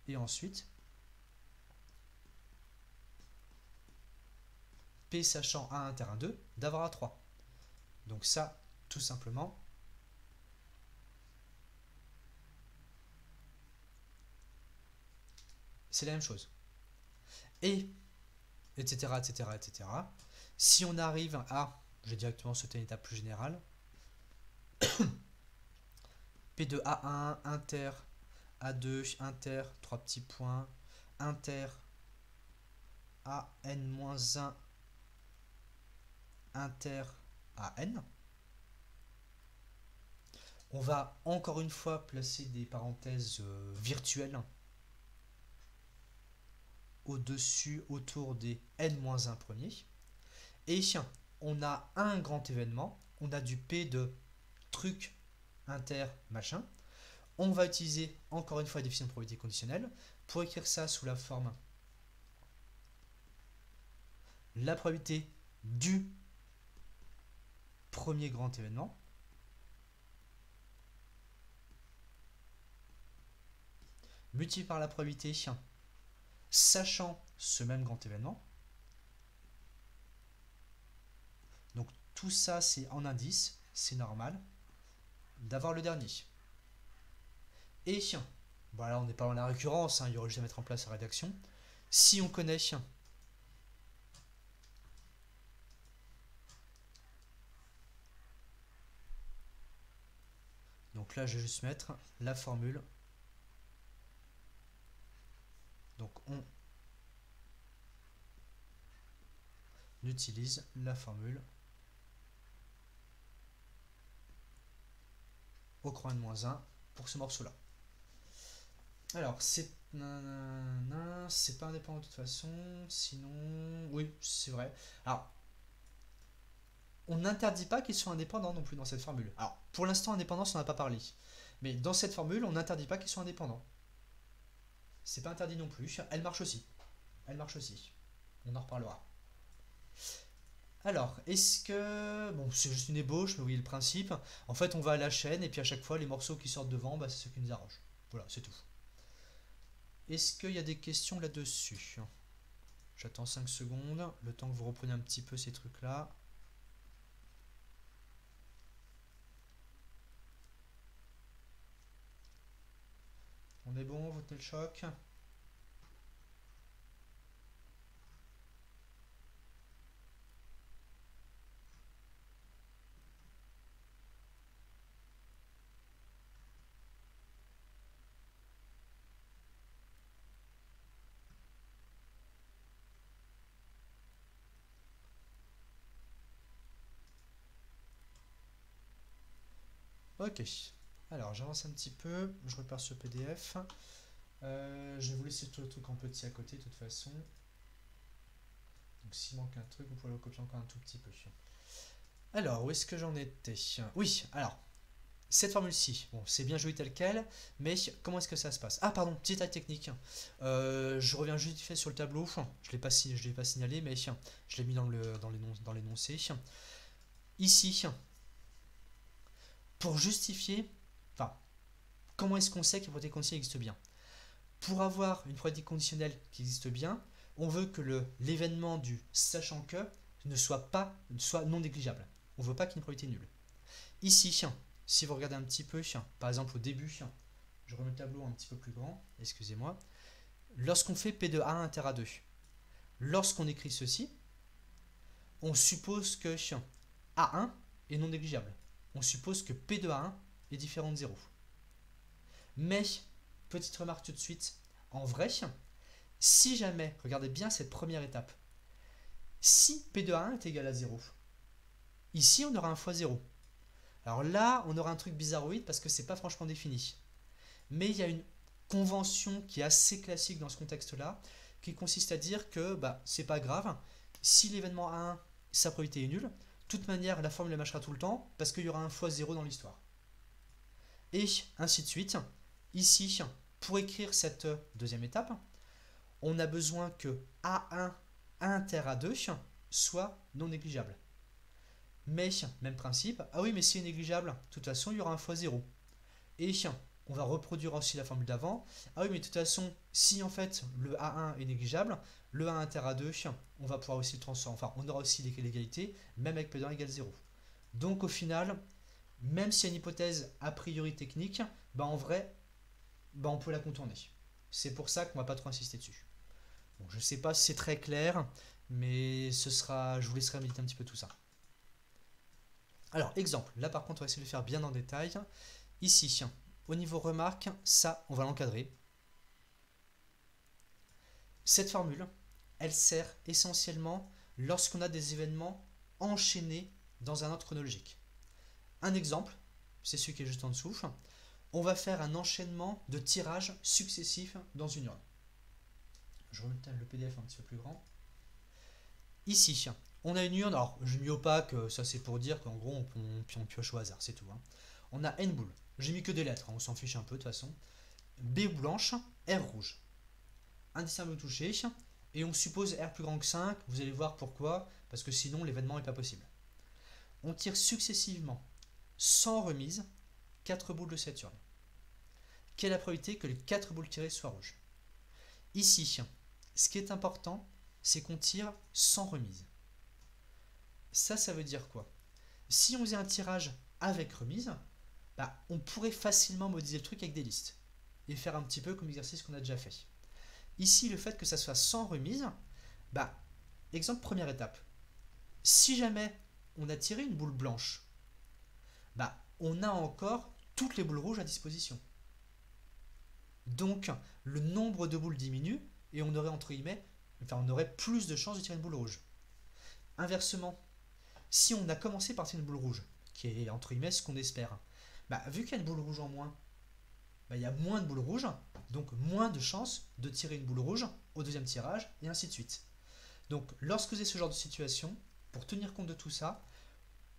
Speaker 1: et ensuite P sachant A1 inter A2 d'avoir A3. Donc ça, tout simplement, c'est la même chose. Et, etc., etc., etc. Si on arrive à, je vais directement sauter une étape plus générale, P de A1, inter, A2, inter, 3 petits points, inter, AN-1, inter, AN. On va encore une fois placer des parenthèses virtuelles au-dessus, autour des N-1 premiers. Et on a un grand événement, on a du P de truc inter machin. On va utiliser encore une fois la définition de probabilité conditionnelle pour écrire ça sous la forme la probabilité du premier grand événement multiplié par la probabilité sachant ce même grand événement tout ça c'est en indice, c'est normal d'avoir le dernier. Et voilà, on n'est pas dans la récurrence, il y aurait juste à mettre en place la rédaction. Si on connaît donc là je vais juste mettre la formule. Donc on utilise la formule au croix de moins 1 pour ce morceau là. Alors c'est pas indépendant de toute façon, sinon oui c'est vrai. Alors on n'interdit pas qu'ils soient indépendants non plus dans cette formule. Alors pour l'instant indépendance on n'a pas parlé, mais dans cette formule on n'interdit pas qu'ils soient indépendants. C'est pas interdit non plus, elle marche aussi. Elle marche aussi. On en reparlera. Alors, est-ce que... Bon, c'est juste une ébauche, mais vous voyez le principe. En fait, on va à la chaîne, et puis à chaque fois, les morceaux qui sortent devant, bah, c'est ceux qui nous arrangent. Voilà, c'est tout. Est-ce qu'il y a des questions là-dessus? J'attends 5 secondes, le temps que vous repreniez un petit peu ces trucs-là. On est bon, vous tenez le choc? Ok. Alors, j'avance un petit peu, je repars sur PDF. Je vais vous laisser tout le truc en petit à côté, de toute façon. Donc, s'il manque un truc, vous pouvez le copier encore un tout petit peu. Alors, où est-ce que j'en étais? Oui, alors, cette formule-ci, bon, c'est bien joli tel quel, mais comment est-ce que ça se passe? Ah, pardon, petit détail technique. Je reviens juste vite fait sur le tableau. Je ne l'ai pas signalé, mais je l'ai mis dans l'énoncé. Ici, pour justifier, enfin, comment est-ce qu'on sait qu'une propriété conditionnelle existe bien? Pour avoir une propriété conditionnelle qui existe bien, on veut que l'événement du sachant que soit non négligeable. On ne veut pas qu'il y ait une probabilité nulle. Ici, si vous regardez un petit peu, par exemple au début, je remets le tableau un petit peu plus grand, excusez-moi, lorsqu'on fait P de A1 inter A2, lorsqu'on écrit ceci, on suppose que A1 est non négligeable. On suppose que P de A1 est différent de 0. Mais, petite remarque tout de suite, en vrai, si jamais, regardez bien cette première étape, si P de A1 est égal à 0, ici on aura un fois 0. Alors là, on aura un truc bizarroïde parce que c'est pas franchement défini. Mais il y a une convention qui est assez classique dans ce contexte-là, qui consiste à dire que c'est pas grave, si l'événement A1, sa probabilité est nulle, de toute manière la formule marchera tout le temps parce qu'il y aura un fois 0 dans l'histoire. Et ainsi de suite. Ici, pour écrire cette deuxième étape, on a besoin que A1 inter A2 soit non négligeable. Mais, même principe, ah oui mais si est négligeable, de toute façon il y aura un fois 0. Et on va reproduire aussi la formule d'avant. Ah oui mais de toute façon, si en fait le A1 est négligeable, le A inter A2, on va pouvoir aussi le transformer, enfin on aura aussi l'égalité, même avec P1 égale 0. Donc au final, même s'il y a une hypothèse a priori technique, en vrai, on peut la contourner. C'est pour ça qu'on ne va pas trop insister dessus. Bon, je ne sais pas si c'est très clair, mais je vous laisserai méditer un petit peu tout ça. Alors, exemple, là par contre on va essayer de le faire bien en détail. Ici, au niveau remarque, ça on va l'encadrer. Cette formule, elle sert essentiellement lorsqu'on a des événements enchaînés dans un ordre chronologique. Un exemple, c'est celui qui est juste en dessous. On va faire un enchaînement de tirages successifs dans une urne. Je remets le PDF un petit peu plus grand. Ici, on a une urne, alors je n'ai mis opaque, ça c'est pour dire qu'en gros on pioche au hasard, c'est tout. On a N boules, j'ai mis que des lettres, on s'en fiche un peu de toute façon. B blanche, R rouge. Indistinguable touché, et on suppose R plus grand que 5, vous allez voir pourquoi, parce que sinon l'événement n'est pas possible. On tire successivement, sans remise, 4 boules de cette urne. Quelle est la probabilité que les 4 boules tirées soient rouges? Ici, ce qui est important, c'est qu'on tire sans remise. Ça veut dire quoi? Si on faisait un tirage avec remise, bah, on pourrait facilement modéliser le truc avec des listes et faire un petit peu comme l'exercice qu'on a déjà fait. Ici, le fait que ça soit sans remise, bah, exemple, première étape. Si jamais on a tiré une boule blanche, bah, on a encore toutes les boules rouges à disposition. Donc, le nombre de boules diminue et on aurait entre guillemets, on aurait plus de chances de tirer une boule rouge. Inversement, si on a commencé par tirer une boule rouge, qui est entre guillemets ce qu'on espère, bah, vu qu'il y a une boule rouge en moins, bah, il y a moins de boules rouges, donc moins de chances de tirer une boule rouge au deuxième tirage, et ainsi de suite. Donc lorsque vous avez ce genre de situation, pour tenir compte de tout ça,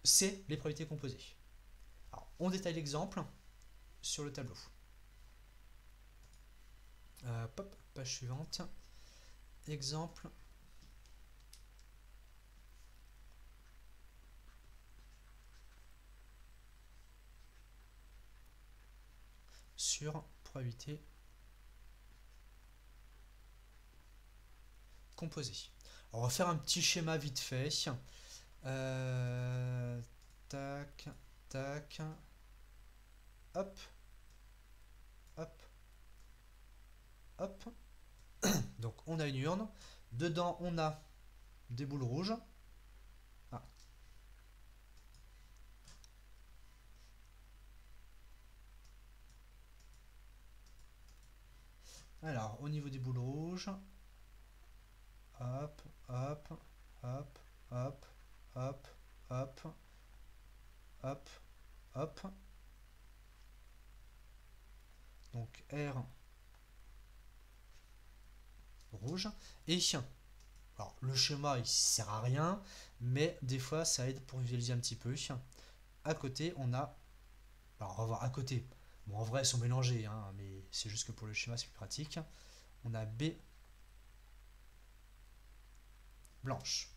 Speaker 1: c'est les probabilités composées. Alors, on détaille l'exemple sur le tableau. Page suivante. Exemple. Sur probabilité composée. Alors, on va faire un petit schéma vite fait. Tac, tac, hop, hop, hop. Donc on a une urne. Dedans on a des boules rouges. Ah. Alors au niveau des boules rouges, hop, hop, hop, hop, hop, hop, hop, hop. Donc R rouge. Et alors, le schéma il sert à rien, mais des fois ça aide pour visualiser un petit peu. À côté on a, alors on va voir à côté, bon en vrai elles sont mélangées, hein, mais c'est juste que pour le schéma c'est plus pratique. On a B blanche.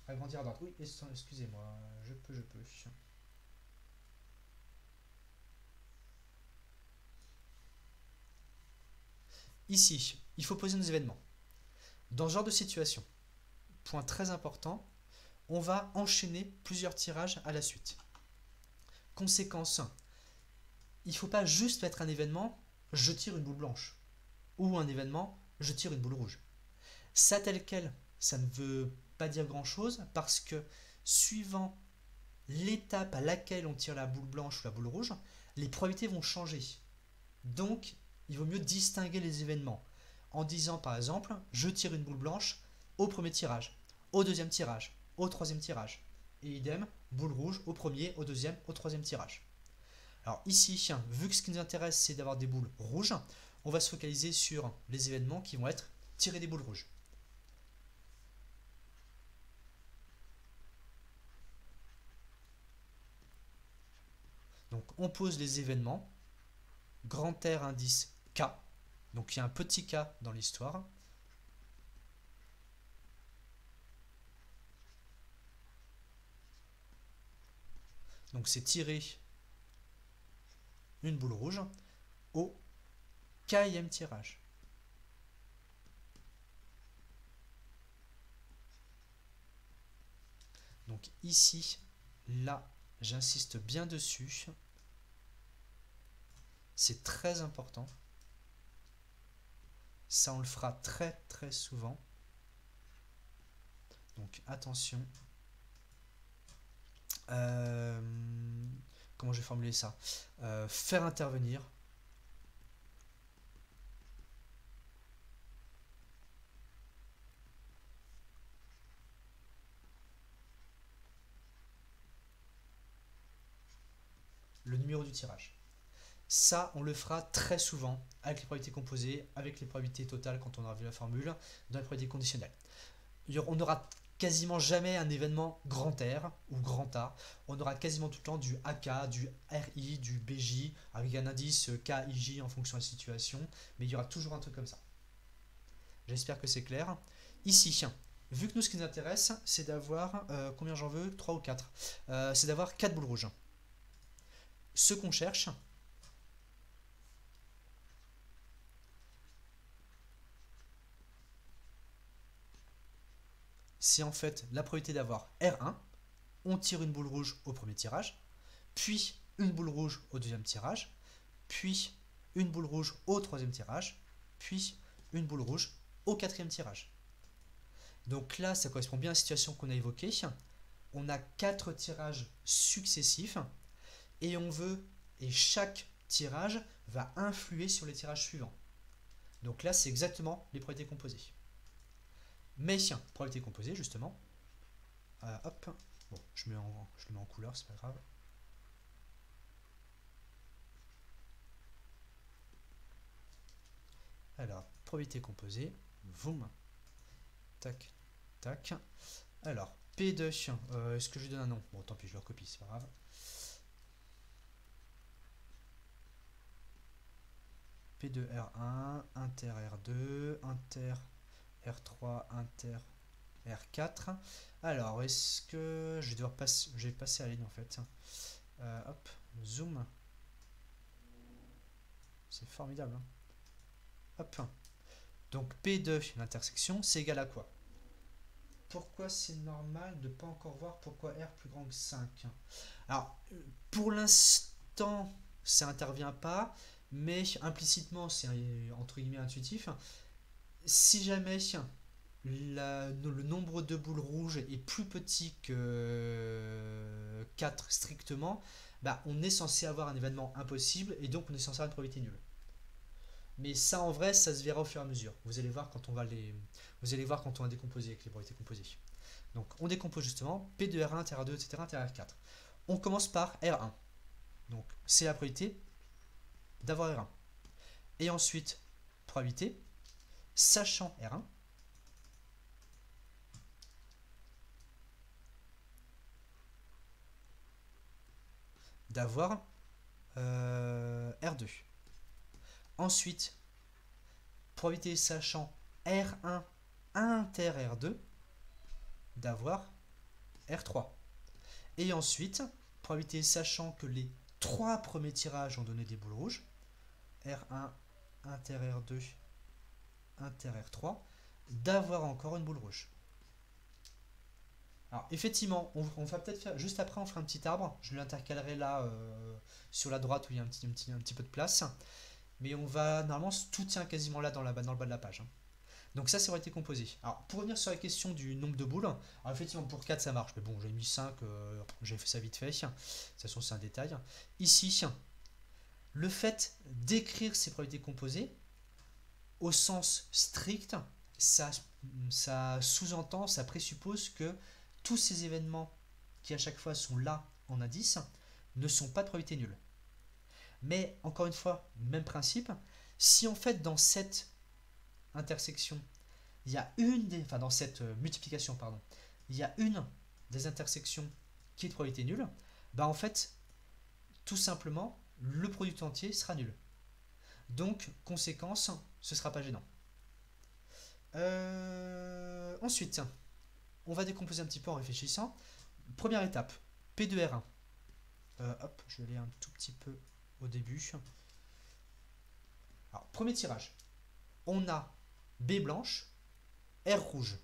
Speaker 1: Agrandir à droite. Oui, excusez-moi, je peux. Ici, il faut poser nos événements. Dans ce genre de situation, point très important, on va enchaîner plusieurs tirages à la suite. Conséquence, il ne faut pas juste mettre un événement, je tire une boule blanche, ou un événement, je tire une boule rouge. Ça tel quel, ça ne veut pas dire grand-chose parce que suivant l'étape à laquelle on tire la boule blanche ou la boule rouge, les probabilités vont changer. Donc, il vaut mieux distinguer les événements en disant par exemple, je tire une boule blanche au premier tirage, au deuxième tirage, au troisième tirage. Et idem, boule rouge au premier, au deuxième, au troisième tirage. Alors ici, vu que ce qui nous intéresse c'est d'avoir des boules rouges, on va se focaliser sur les événements qui vont être tirer des boules rouges. Donc on pose les événements, grand R indice K, donc il y a un petit K dans l'histoire. Donc c'est tirer une boule rouge au Kème tirage. Donc ici, là, j'insiste bien dessus. C'est très important. Ça, on le fera très très souvent. Donc attention. Comment je vais formuler ça? Faire intervenir. Le numéro du tirage. Ça, on le fera très souvent avec les probabilités composées, avec les probabilités totales quand on aura vu la formule, dans les probabilités conditionnelles. On n'aura quasiment jamais un événement grand R ou grand A. On aura quasiment tout le temps du AK, du RI, du BJ, avec un indice KIJ en fonction de la situation, mais il y aura toujours un truc comme ça. J'espère que c'est clair. Ici, vu que nous, ce qui nous intéresse, c'est d'avoir, combien j'en veux? 3 ou 4. C'est d'avoir 4 boules rouges. Ce qu'on cherche, c'est en fait la probabilité d'avoir R1 on tire une boule rouge au premier tirage, puis une boule rouge au deuxième tirage, puis une boule rouge au troisième tirage, puis une boule rouge au quatrième tirage. Donc là, ça correspond bien à la situation qu'on a évoquée. On a 4 tirages successifs et chaque tirage va influer sur les tirages suivants. Donc là, c'est exactement les probabilités composées. Mais probabilité composée, justement. Hop. Bon, je le mets en couleur, c'est pas grave. Alors, probabilité composée. Voum. Tac, tac. Alors, P2. Est-ce que je lui donne un nom? Bon, tant pis, je le recopie, c'est pas grave. P2R1, inter R2, inter R3, inter R4. Alors, est-ce que je vais devoir passer... Je vais passer à la ligne en fait. Hop, zoom. C'est formidable. Hein. Hop. Donc P2, l'intersection, c'est égal à quoi? Pourquoi c'est normal de ne pas encore voir pourquoi R plus grand que 5? Alors, pour l'instant, ça n'intervient pas, mais implicitement, c'est entre guillemets intuitif. Si jamais le nombre de boules rouges est plus petit que 4 strictement, bah, on est censé avoir un événement impossible et donc on est censé avoir une probabilité nulle. Mais ça en vrai, ça se verra au fur et à mesure. Vous allez voir quand on va décomposer avec les probabilités composées. Donc on décompose justement P de R1, TR2, etc., TR4. On commence par R1. Donc c'est la probabilité d'avoir R1. Et ensuite, probabilité, sachant R1, d'avoir R2. Ensuite, probabilité sachant R1 inter R2 d'avoir R3. Et ensuite, probabilité sachant que les 3 premiers tirages ont donné des boules rouges, R1 inter R2 inter R3, d'avoir encore une boule rouge. Alors effectivement, on va peut-être faire, juste après on fera un petit arbre, je l'intercalerai là sur la droite où il y a un petit peu de place, mais on va, normalement tout tient quasiment là dans le bas de la page. Hein. Donc ça, c'est probabilité composée. Alors pour revenir sur la question du nombre de boules, alors effectivement pour 4 ça marche, mais bon j'ai mis 5, j'ai fait ça vite fait, de toute façon c'est un détail. Ici, le fait d'écrire ces probabilités composées, au sens strict, ça sous-entend, ça présuppose que tous ces événements qui à chaque fois sont là en indice ne sont pas de probabilité nulle. Mais encore une fois, même principe, si en fait dans cette intersection, il y a dans cette multiplication, pardon, il y a une des intersections qui est de probabilité nulle, bah en fait, tout simplement, le produit entier sera nul. Donc, conséquence, ce ne sera pas gênant. Ensuite, on va décomposer un petit peu en réfléchissant. Première étape, P de R1. Hop, je vais aller un tout petit peu au début. Alors, premier tirage. On a B blanche, R rouge.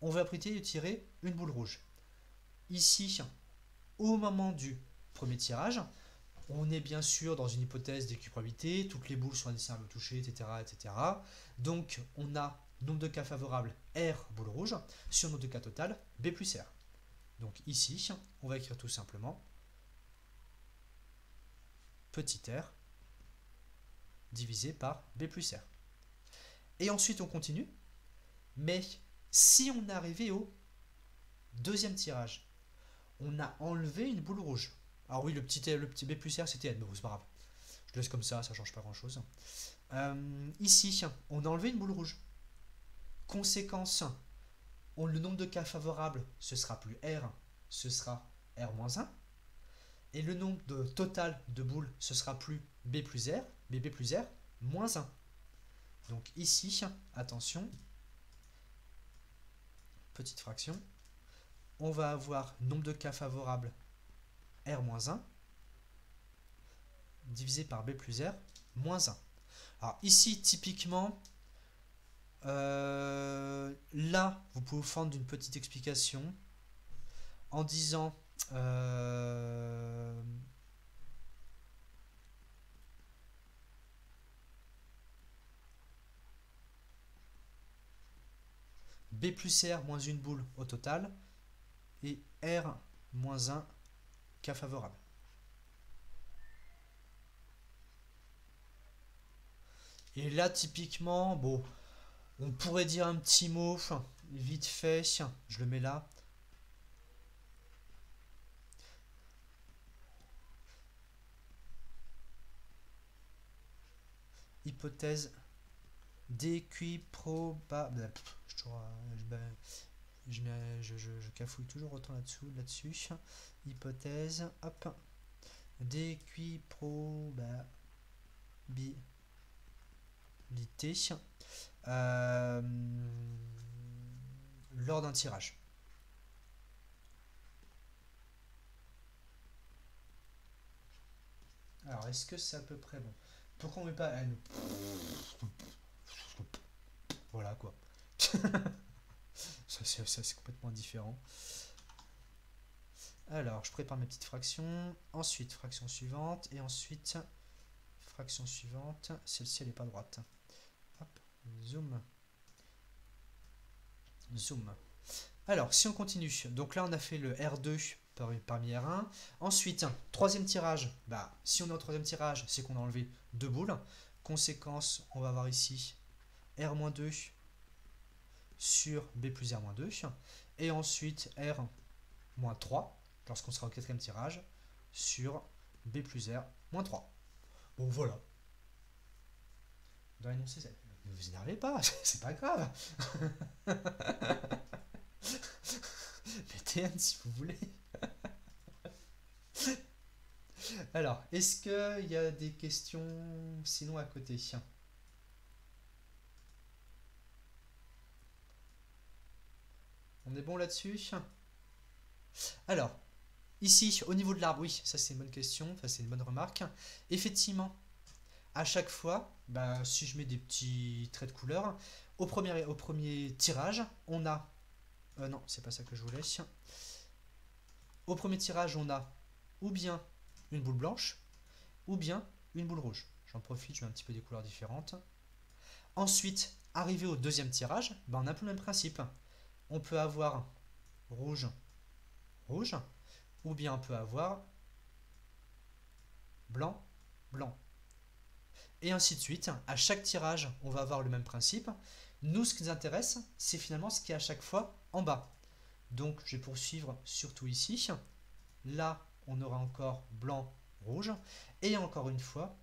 Speaker 1: On va apprêter de tirer une boule rouge. Ici, au moment du premier tirage, on est bien sûr dans une hypothèse d'équiprobabilité, toutes les boules sont indécimables au toucher, etc., etc. Donc, on a nombre de cas favorables R boule rouge sur nombre de cas total B plus R. Donc ici, on va écrire tout simplement petit r divisé par B plus R. Et ensuite, on continue. Mais si on est arrivé au deuxième tirage, on a enlevé une boule rouge. Alors oui, le petit B plus R, c'était N, mais bon, c'est pas grave. Je le laisse comme ça change pas grand-chose. Ici, on a enlevé une boule rouge. Conséquence, le nombre de cas favorables, ce sera plus R, ce sera R-1. Et le nombre total de boules, ce sera plus B plus R, mais B plus R moins 1. Donc ici, attention, petite fraction, on va avoir nombre de cas favorables R-1 divisé par B plus R moins 1. Alors ici, typiquement, là, vous pouvez vous fendre d'une petite explication en disant Euh, B plus R moins une boule au total et R moins 1 cas favorable. Et là, typiquement, bon, on pourrait dire un petit mot, vite fait, je le mets là. Hypothèse d'équiprobable. Je cafouille toujours autant là-dessus. Hypothèse, hop, d'équiprobabilité euh, lors d'un tirage. Alors, est-ce que c'est à peu près bon? Pourquoi on met pas N? Voilà quoi. Ça c'est complètement différent. Alors, je prépare mes petites fractions. Ensuite, fraction suivante. Et ensuite, fraction suivante. Celle-ci, elle n'est pas droite. Hop, zoom. Zoom. Alors, si on continue. Donc là, on a fait le R2 parmi R1. Ensuite, troisième tirage. Bah, si on est au troisième tirage, c'est qu'on a enlevé 2 boules. Conséquence, on va avoir ici R-2 sur B plus R-2. Et ensuite, R-3, lorsqu'on sera au quatrième tirage, sur B plus R-3. Bon, voilà. Dans l'énoncé, ne vous énervez pas, c'est pas grave. Mettez N si vous voulez. Alors, est-ce qu'il y a des questions sinon à côté? On est bon là-dessus? Alors, ici, au niveau de l'arbre, oui, ça c'est une bonne question, ça c'est une bonne remarque. Effectivement, à chaque fois, bah, si je mets des petits traits de couleur, au premier tirage, on a... non, c'est pas ça que je voulais. Au premier tirage, on a ou bien une boule blanche, ou bien une boule rouge. J'en profite, je mets un petit peu des couleurs différentes. Ensuite, arrivé au deuxième tirage, bah, on a un peu le même principe. On peut avoir rouge, rouge, ou bien on peut avoir blanc, blanc. Et ainsi de suite. À chaque tirage, on va avoir le même principe. Nous, ce qui nous intéresse, c'est finalement ce qui est à chaque fois en bas. Donc, je vais poursuivre surtout ici. Là, on aura encore blanc, rouge. Et encore une fois,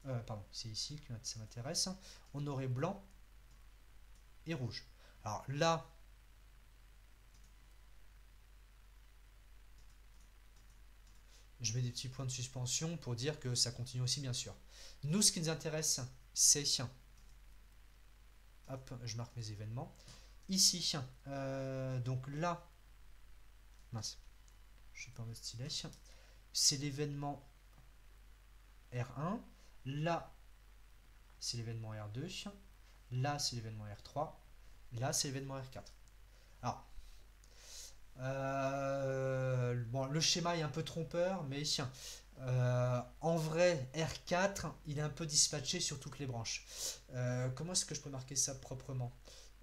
Speaker 1: pardon, c'est ici que ça m'intéresse, on aurait blanc et rouge. Alors là, je mets des petits points de suspension pour dire que ça continue aussi, bien sûr. Nous, ce qui nous intéresse, c'est... Hop, je marque mes événements. Ici, donc là... Mince, je suis pas en mode stylet. C'est l'événement R1. Là, c'est l'événement R2. Là, c'est l'événement R3. Là, c'est l'événement R4. Alors, bon, le schéma est un peu trompeur, mais en vrai, R4, il est un peu dispatché sur toutes les branches. Comment est-ce que je peux marquer ça proprement?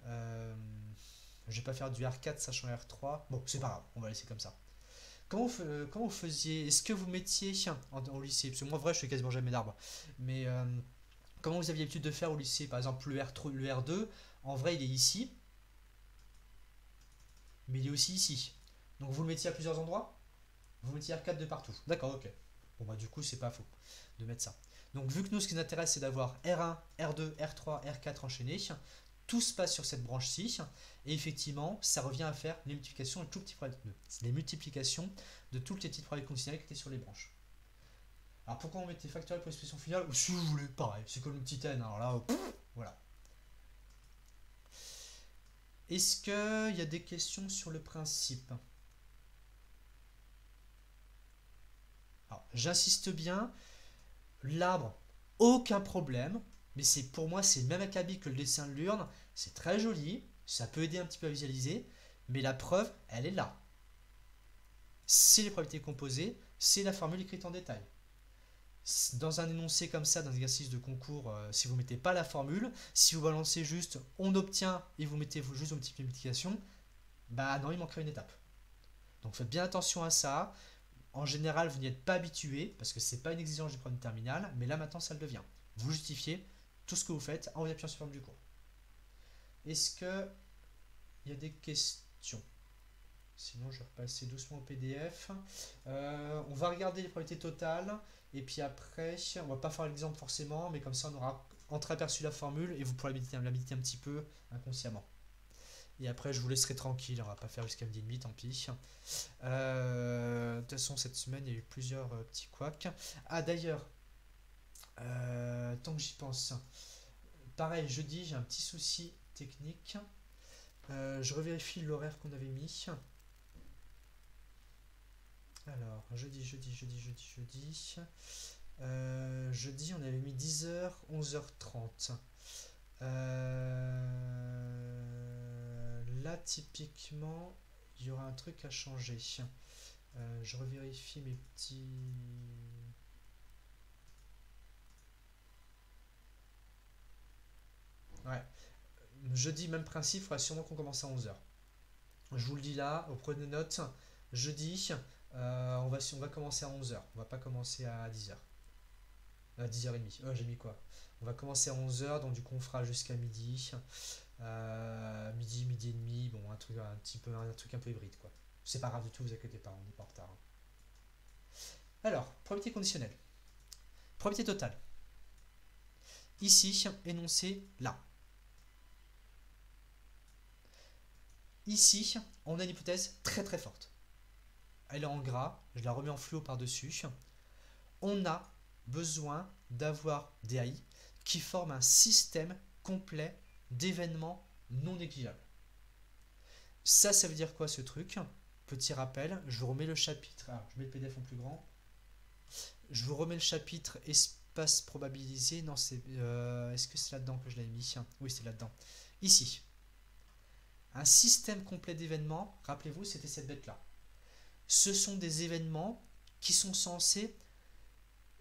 Speaker 1: Je vais pas faire du R4 sachant R3. Bon, c'est pas grave, on va laisser comme ça. Comment vous faisiez? Est-ce que vous mettiez au lycée? Parce que moi, en vrai, je fais quasiment jamais d'arbre. Mais comment vous aviez l'habitude de faire au lycée? Par exemple, le R2, en vrai, il est ici, mais il est aussi ici. Donc vous le mettiez à plusieurs endroits? Vous mettiez R4 de partout. D'accord, ok. Bon, bah, du coup, c'est pas faux de mettre ça. Donc, vu que nous, ce qui nous intéresse, c'est d'avoir R1, R2, R3, R4 enchaînés, tout se passe sur cette branche-ci. Et effectivement, ça revient à faire les multiplications de toutes les petites probabilités conditionnelles qui étaient sur les branches. Alors, pourquoi on mettait factoriel pour l'expression finale? Si vous voulez, pareil, c'est comme le petit n. Alors là, voilà. Est-ce qu'il y a des questions sur le principe? Alors, j'insiste bien, l'arbre, aucun problème, mais c'est pour moi c'est le même acabit que le dessin de l'urne, c'est très joli, ça peut aider un petit peu à visualiser, mais la preuve, elle est là. c'est les probabilités composées, c'est la formule écrite en détail. Dans un énoncé comme ça, dans un exercice de concours, si vous ne mettez pas la formule, si vous balancez juste on obtient et vous mettez juste vos multiplications, bah non, il manquerait une étape. Donc faites bien attention à ça. En général, vous n'y êtes pas habitué parce que c'est pas une exigence du premier terminal, mais là maintenant ça le devient. Vous justifiez tout ce que vous faites en appuyant sur la formule du cours. Est-ce que il y a des questions? Sinon, je vais repasser doucement au PDF. On va regarder les probabilités totales. Et puis après, on va pas faire l'exemple forcément, mais comme ça, on aura entreaperçu la formule et vous pourrez l'habiliter un petit peu inconsciemment. Et après, je vous laisserai tranquille. On va pas faire jusqu'à midi et demi, tant pis. De toute façon, cette semaine, il y a eu plusieurs petits couacs. Ah, d'ailleurs, tant que j'y pense, pareil, jeudi, j'ai un petit souci technique. Je revérifie l'horaire qu'on avait mis. Alors, jeudi. Jeudi, on avait mis 10h, 11h30. Là, typiquement, il y aura un truc à changer. Je revérifie mes petits... Ouais. Jeudi, même principe, il faudra sûrement qu'on commence à 11h. Je vous le dis là, vous prenez note. Jeudi, on va commencer à 11h. On va pas commencer à 10h. À 10h30. J'ai mis quoi? On va commencer à 11h, donc du coup on fera jusqu'à midi. Midi et demi. Bon, un truc un peu hybride quoi. C'est pas grave du tout, vous inquiétez pas, on n'est pas en retard. Alors, probabilité conditionnelle. Probabilité totale. Ici, énoncé là. Ici, on a une hypothèse très très forte. Elle est en gras, je la remets en fluo par-dessus. On a besoin d'avoir des AI qui forment un système complet d'événements non négligeables. Ça veut dire quoi ce truc? Petit rappel, je vous remets le chapitre. Alors, je mets le PDF en plus grand. Je vous remets le chapitre espace probabilisé. Non, c'est. Est-ce que c'est là-dedans que je l'ai mis? Oui, c'est là-dedans. Ici. Un système complet d'événements, rappelez-vous, c'était cette bête-là. Ce sont des événements qui sont censés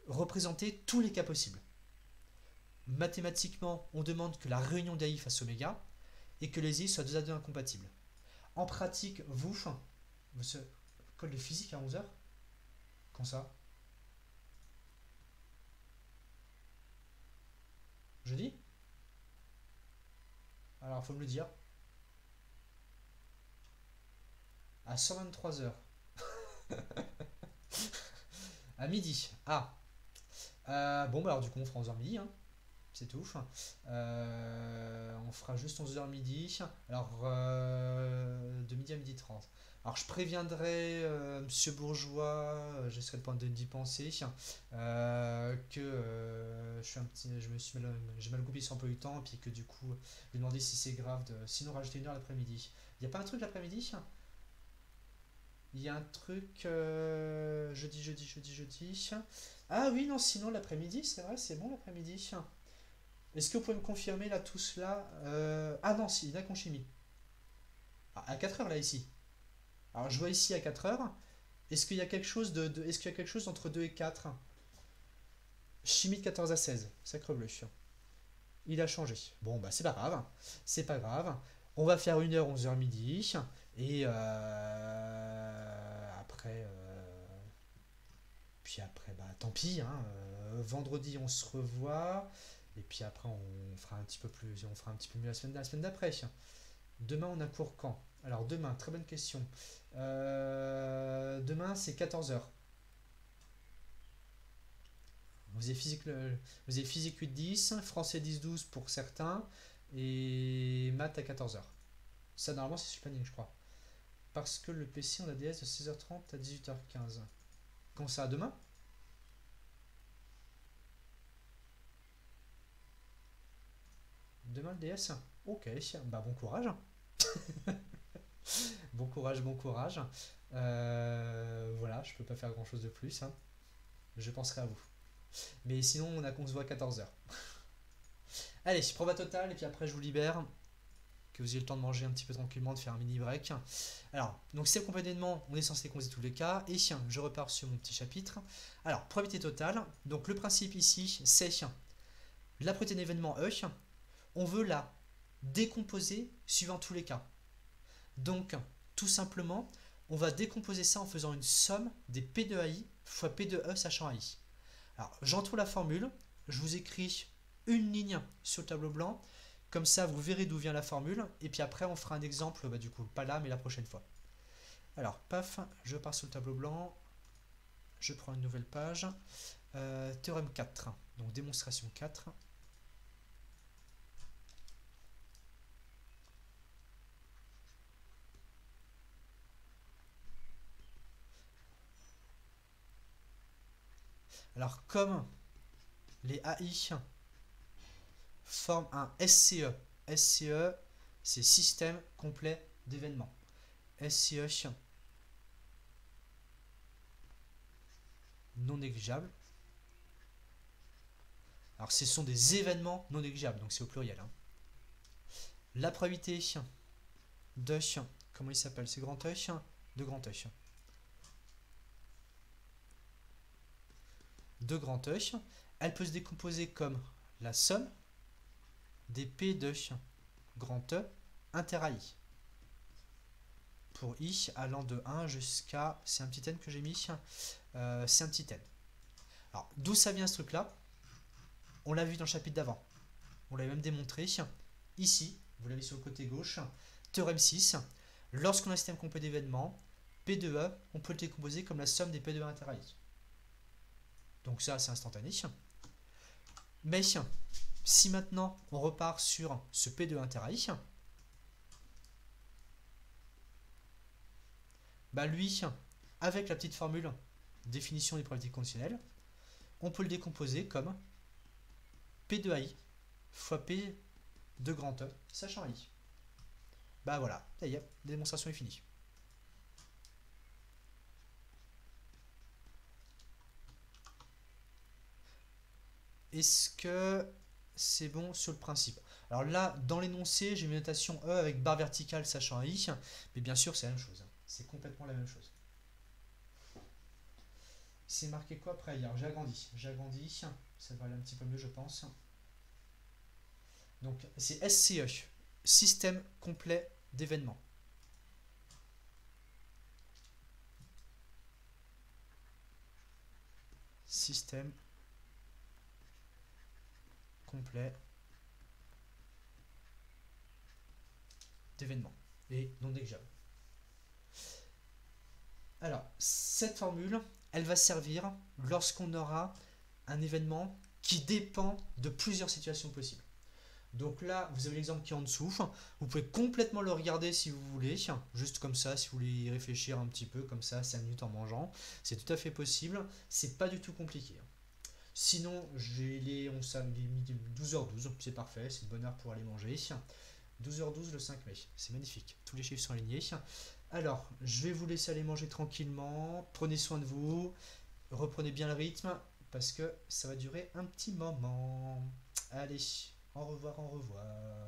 Speaker 1: représenter tous les cas possibles. Mathématiquement, on demande que la réunion d'AI fasse oméga et que les I soient 2 à 2 incompatibles. En pratique, vous code de physique à 11h? Quand ça? Jeudi? Alors, il faut me le dire. À 123h. À midi. Ah. Bon, bah alors du coup, on fera 11h midi. Hein. C'est tout. On fera juste 11h midi. Alors, de midi à midi 30. Alors, je préviendrai Monsieur Bourgeois, j'essaierai d'y penser, que j'ai mal goupillé sur un peu du temps, et puis que du coup, lui demander si c'est grave sinon rajouter 1 heure l'après-midi. Il n'y a pas un truc l'après-midi? Il y a un truc jeudi. Ah oui, non, sinon l'après-midi, c'est vrai, c'est bon l'après-midi. Est-ce que vous pouvez me confirmer là tout cela? Ah non, si, il y en a qu'en chimie. Ah, à 4h là ici. Alors je vois ici à 4h. Est-ce qu'il y a quelque chose est-ce qu'il y a quelque chose entre 2 et 4? Chimie de 14 à 16. Sacre bleu. Il a changé. Bon bah c'est pas grave. C'est pas grave. On va faire 1h, 11h midi. Et après. Puis après, bah tant pis. Hein, vendredi on se revoit. Et puis après on fera un petit peu plus. On fera un petit peu mieux la semaine d'après. Demain, on a cours quand? Alors, demain, très bonne question. Demain, c'est 14h. Vous avez physique 8-10, français 10-12 pour certains, et maths à 14h. Ça, normalement, c'est sur le planning, je crois. Parce que le PC, on a DS de 16h30 à 18h15. Quand ça, demain? Demain, le DS? Ok, bah bon courage. Bon courage, bon courage. Voilà, je peux pas faire grand chose de plus. Hein. Je penserai à vous. Mais sinon, on se voit à 14h. Allez, proba totale, et puis après, je vous libère. que vous ayez le temps de manger un petit peu tranquillement, de faire un mini break. Alors, donc système complet d'événements, on est censé composer tous les cas. Et je repars sur mon petit chapitre. Alors, probabilité totale. Donc, le principe ici, c'est la probabilité d'événement E. On veut la décomposer suivant tous les cas. Donc, tout simplement, on va décomposer ça en faisant une somme des P de AI fois P de E sachant AI. Alors, j'entoure la formule. Je vous écris une ligne sur le tableau blanc. Comme ça, vous verrez d'où vient la formule. Et puis après, on fera un exemple, du coup, pas là, mais la prochaine fois. Alors, paf, je pars sur le tableau blanc. Je prends une nouvelle page. Théorème 4, donc démonstration 4. Alors, comme les AI forment un SCE, SCE, c'est système complet d'événements. SCE non négligeable. Alors, ce sont des événements non négligeables, donc c'est au pluriel. La probabilité de, comment il s'appelle, c'est grand E, de grand E. De grand E, elle peut se décomposer comme la somme des P de grand E inter AI. Pour I allant de 1 jusqu'à, c'est un petit n que j'ai mis, c'est un petit n. Alors, d'où ça vient ce truc-là? On l'a vu dans le chapitre d'avant. On l'a même démontré. Ici, vous l'avez sur le côté gauche, théorème 6. Lorsqu'on a un système complet d'événements, P de E, on peut le décomposer comme la somme des P de E inter AI. Donc ça, c'est instantané. Mais si maintenant, on repart sur ce P de E inter AI, lui, avec la petite formule définition des probabilités conditionnelles, on peut le décomposer comme P de AI fois P de grand E, sachant AI. Voilà, ça y est, la démonstration est finie. Est-ce que c'est bon sur le principe? Alors là, dans l'énoncé, j'ai une notation E avec barre verticale sachant AI, mais bien sûr, c'est la même chose. C'est complètement la même chose. C'est marqué quoi après hier? J'ai agrandi, ça va aller un petit peu mieux, je pense. Donc, c'est SCE, système complet d'événements. Système complet d'événements et non négligeable. Alors, cette formule, elle va servir lorsqu'on aura un événement qui dépend de plusieurs situations possibles. Donc là, vous avez l'exemple qui est en dessous. Vous pouvez complètement le regarder si vous voulez, juste comme ça, si vous voulez y réfléchir un petit peu, comme ça, 5 minutes en mangeant. C'est tout à fait possible. C'est pas du tout compliqué. Sinon, on mis 12h12, c'est parfait, c'est une bonne heure pour aller manger. 12h12 le 5 mai, c'est magnifique. Tous les chiffres sont alignés. Alors, je vais vous laisser aller manger tranquillement. Prenez soin de vous. Reprenez bien le rythme parce que ça va durer un petit moment. Allez, au revoir, au revoir.